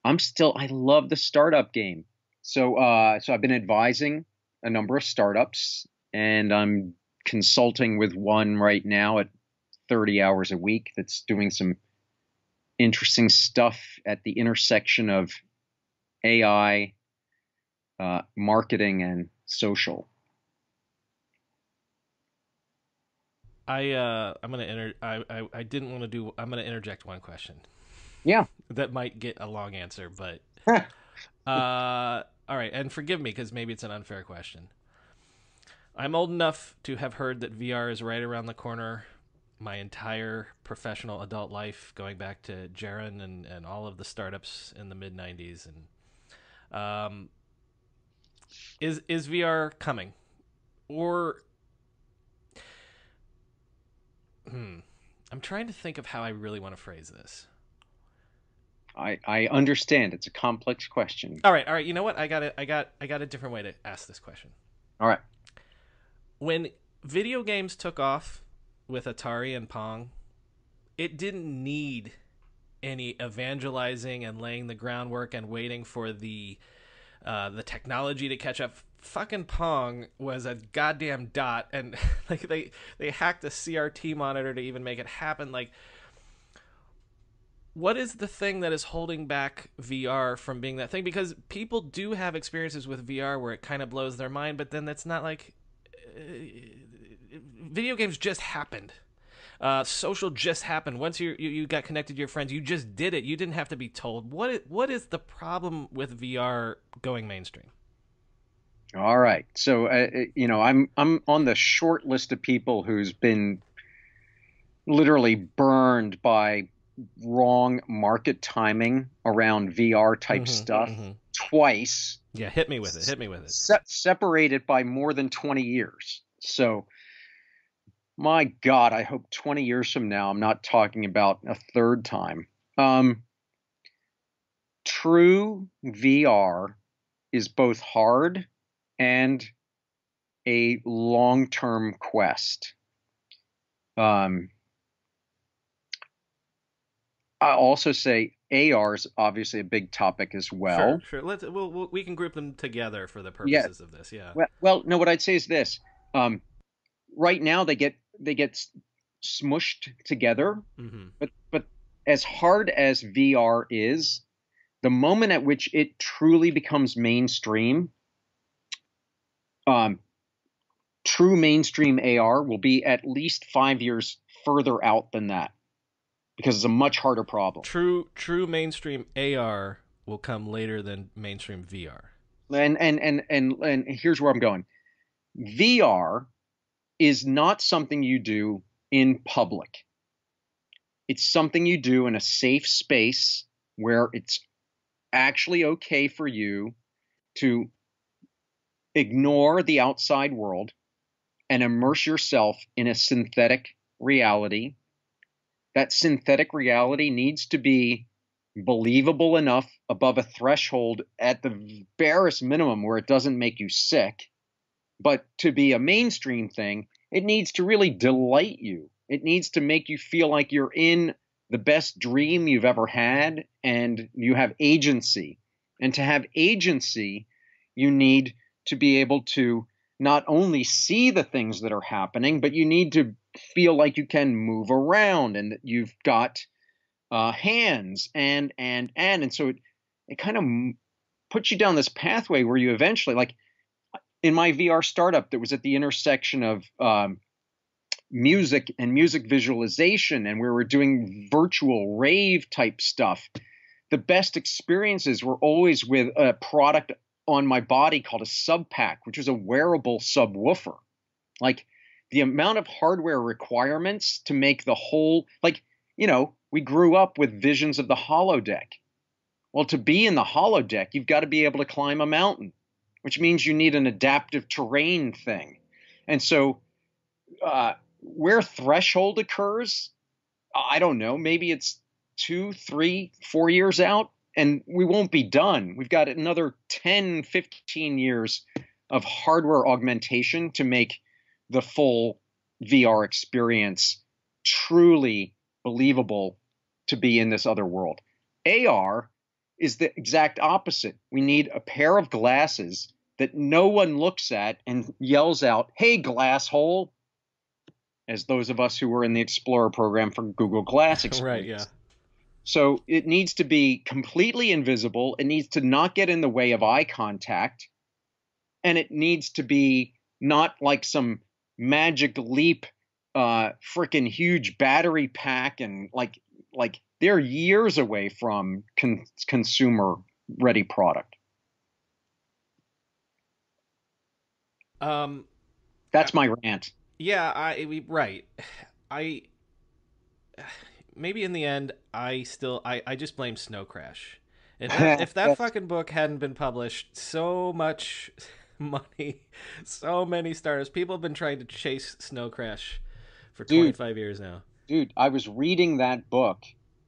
I love the startup game. So I've been advising a number of startups, and I'm consulting with one right now at 30 hours a week that's doing some interesting stuff at the intersection of AI, marketing, and social. I didn't want to do. I'm gonna interject one question Yeah. that might get a long answer, but all right, and forgive me because maybe it's an unfair question. I'm old enough to have heard that VR is right around the corner. My entire professional adult life, going back to Jaren and all of the startups in the mid '90s, and is VR coming, or I'm trying to think of how I really want to phrase this. I understand. It's a complex question. All right. You know what? I got a different way to ask this question. All right. When video games took off with Atari and Pong, it didn't need any evangelizing and laying the groundwork and waiting for the technology to catch up. Fucking Pong was a goddamn dot, and like they hacked a CRT monitor to even make it happen. Like, what is the thing that is holding back VR from being that thing? Because people do have experiences with VR where it kind of blows their mind, but then it's not like video games just happened. Social just happened. Once you got connected to your friends, you just did it. You didn't have to be told. What is the problem with VR going mainstream? All right. So, I'm on the short list of people who's been literally burned by wrong market timing around VR type stuff twice. Yeah, hit me with it. Separated by more than 20 years. So, my God, I hope 20 years from now I'm not talking about a third time. True VR is both hard and a long-term quest. I also say AR is obviously a big topic as well. Sure. We can group them together for the purposes of this. Yeah. Well, no. What I'd say is this: right now they get smushed together, but as hard as VR is, the moment at which it truly becomes mainstream, true mainstream AR will be at least 5 years further out than that, because it's a much harder problem. True mainstream AR will come later than mainstream VR. And here's where I'm going. VR is not something you do in public. It's something you do in a safe space where it's actually okay for you to ignore the outside world and immerse yourself in a synthetic reality. That synthetic reality needs to be believable enough above a threshold at the barest minimum where it doesn't make you sick. But to be a mainstream thing, it needs to really delight you. It needs to make you feel like you're in the best dream you've ever had and you have agency. And to have agency, you need to be able to not only see the things that are happening, but you need to feel like you can move around and that you've got hands and so it kind of puts you down this pathway where you eventually, like in my VR startup that was at the intersection of music and music visualization, and we were doing virtual rave type stuff. The best experiences were always with a product on my body called a subpack, which was a wearable subwoofer. Like the amount of hardware requirements to make the whole, like, we grew up with visions of the holodeck. Well, to be in the holodeck, you've got to be able to climb a mountain, which means you need an adaptive terrain thing. And so where threshold occurs, I don't know, maybe it's 2, 3, 4 years out, and we won't be done. We've got another 10, 15 years of hardware augmentation to make the full VR experience truly believable to be in this other world. AR is the exact opposite. We need a pair of glasses that no one looks at and yells out, "Hey, glass hole," as those of us who were in the Explorer program for Google Glass experience. Right, yeah. So it needs to be completely invisible. It needs to not get in the way of eye contact. And it needs to be not like some magic leap freaking huge battery pack, and like they're years away from consumer ready product. Um, That's my rant. yeah, right. I maybe in the end, I just blame Snow Crash. If that Yes. fucking book hadn't been published, so much money, so many stars. People have been trying to chase Snow Crash for Dude, 25 years now. dude, I was reading that book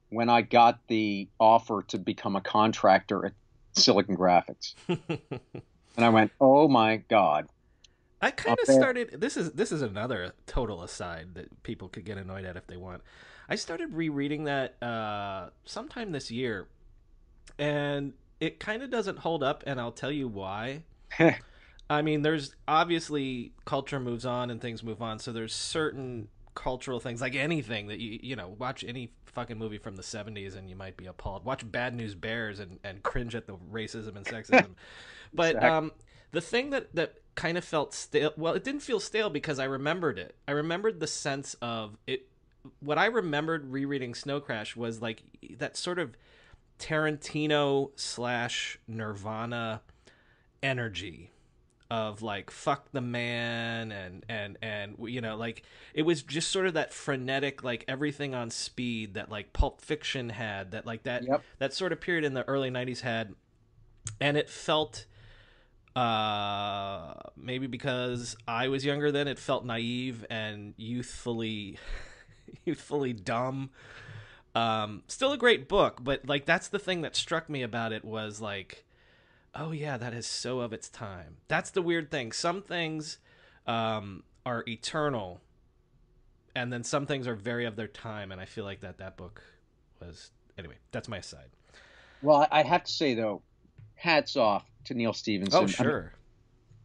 when I got the offer to become a contractor at Silicon Graphics. And I went, "Oh my God." I kind Up of there. started. This is another total aside that people could get annoyed at if they want. I started rereading that sometime this year, and it kind of doesn't hold up, and I'll tell you why. I mean, there's obviously culture moves on and things move on, so there's certain cultural things like anything that watch any fucking movie from the 70s and you might be appalled. Watch Bad News Bears and cringe at the racism and sexism. But Exactly. the thing that kind of felt stale, well, it didn't feel stale because I remembered it. I remembered the sense of it. What I remembered rereading Snow Crash was like that sort of Tarantino slash Nirvana energy of like fuck the man and like it was just sort of that frenetic, like everything on speed that like Pulp Fiction had, that like Yep. that sort of period in the early 90s had. And it felt maybe because I was younger then, it felt naive and youthfully youthfully dumb. Still a great book, but like that's the thing that struck me about it was like, oh yeah, that is so of its time. That's the weird thing. Some things are eternal, and then some things are very of their time. And I feel like that book was. Anyway, that's my aside. Well, I have to say though, hats off to Neil Oh Stephenson. I mean, sure,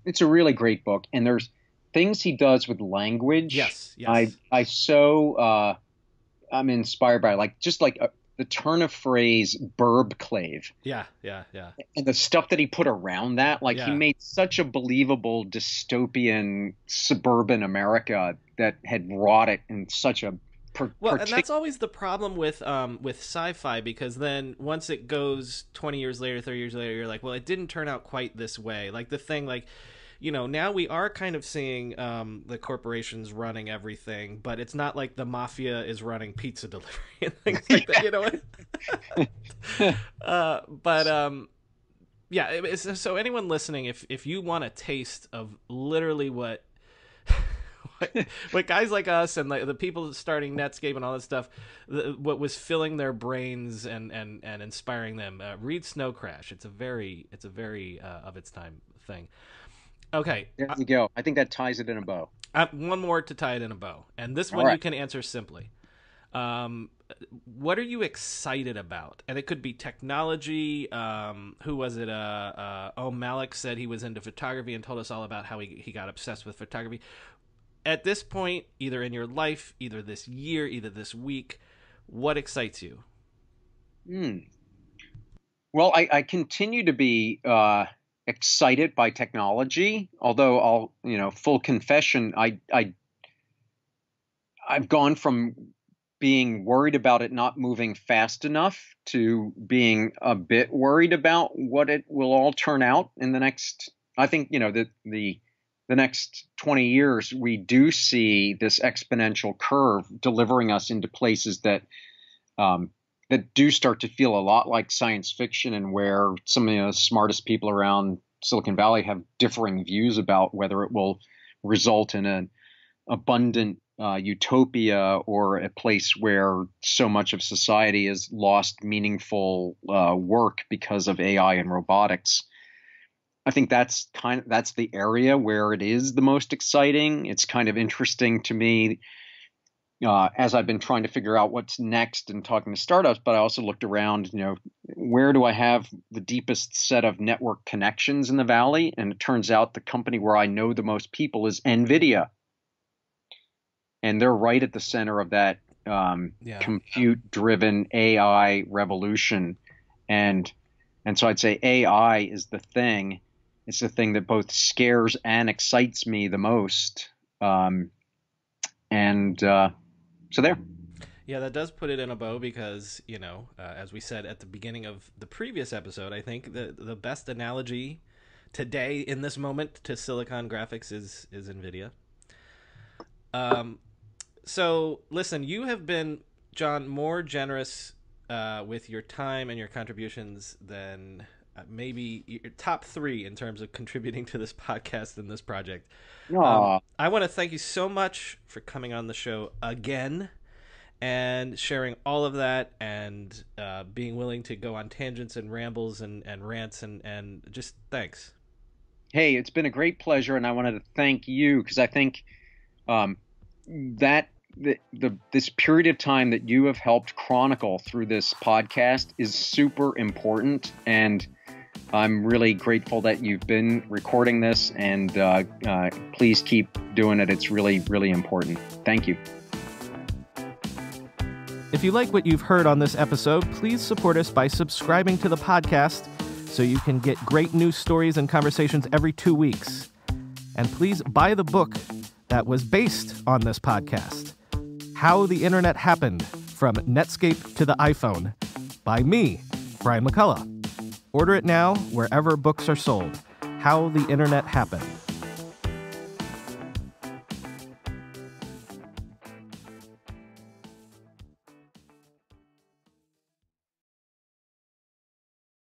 it's a really great book, and there's things he does with language. yes, I yes, I so I'm inspired by, like, just like the turn of phrase "burb clave" yeah, yeah, yeah, and the stuff that he put around that. Like, he yeah. made such a believable dystopian suburban America that had wrought it in such a Well, and particular. that's always the problem with sci-fi, because then once it goes 20 years later, 30 years later, you're like, well, it didn't turn out quite this way. Like the thing, like now we are kind of seeing the corporations running everything, but it's not like the mafia is running pizza delivery and things like that. You know but yeah. So anyone listening, if you want a taste of literally what guys like us and like the people starting Netscape and all this stuff, what was filling their brains and inspiring them, read Snow Crash. It's a very of its time thing. Okay, There you go. I think that ties it in a bow. one more to tie it in a bow, and this All one you right. can answer simply. Um, what are you excited about? And it could be technology. Who was it? Malik said he was into photography and told us all about how he got obsessed with photography. At this point, either in your life, either this year, either this week, what excites you? Hmm. Well, I continue to be excited by technology, although full confession, I've gone from being worried about it not moving fast enough to being a bit worried about what it will all turn out in the next. I think, the next 20 years, we do see this exponential curve delivering us into places um, that do start to feel a lot like science fiction, and where some of the smartest people around Silicon Valley have differing views about whether it will result in an abundant utopia or a place where so much of society has lost meaningful work because of AI and robotics. I think that's the area where it is the most exciting. It's kind of interesting to me as I've been trying to figure out what's next and talking to startups, but I also looked around, where do I have the deepest set of network connections in the valley? And it turns out the company where I know the most people is NVIDIA, and they're right at the center of that Yeah. compute-driven AI revolution. And so I'd say AI is the thing. It's the thing that both scares and excites me the most. And so there. Yeah, that does put it in a bow because, as we said at the beginning of the previous episode, I think the best analogy today in this moment to Silicon Graphics is NVIDIA. So, listen, you have been, John, more generous with your time and your contributions than maybe your top 3 in terms of contributing to this podcast and this project. I want to thank you so much for coming on the show again and sharing all of that and being willing to go on tangents and rambles and rants and just thanks. Hey, it's been a great pleasure, and I wanted to thank you because I think that this period of time that you have helped chronicle through this podcast is super important, and I'm really grateful that you've been recording this, and please keep doing it. It's really, really important. Thank you. If you like what you've heard on this episode, please support us by subscribing to the podcast so you can get great news stories and conversations every 2 weeks. And please buy the book that was based on this podcast, How the Internet Happened, From Netscape to the iPhone, by me, Brian McCullough. Order it now wherever books are sold. How the Internet Happened.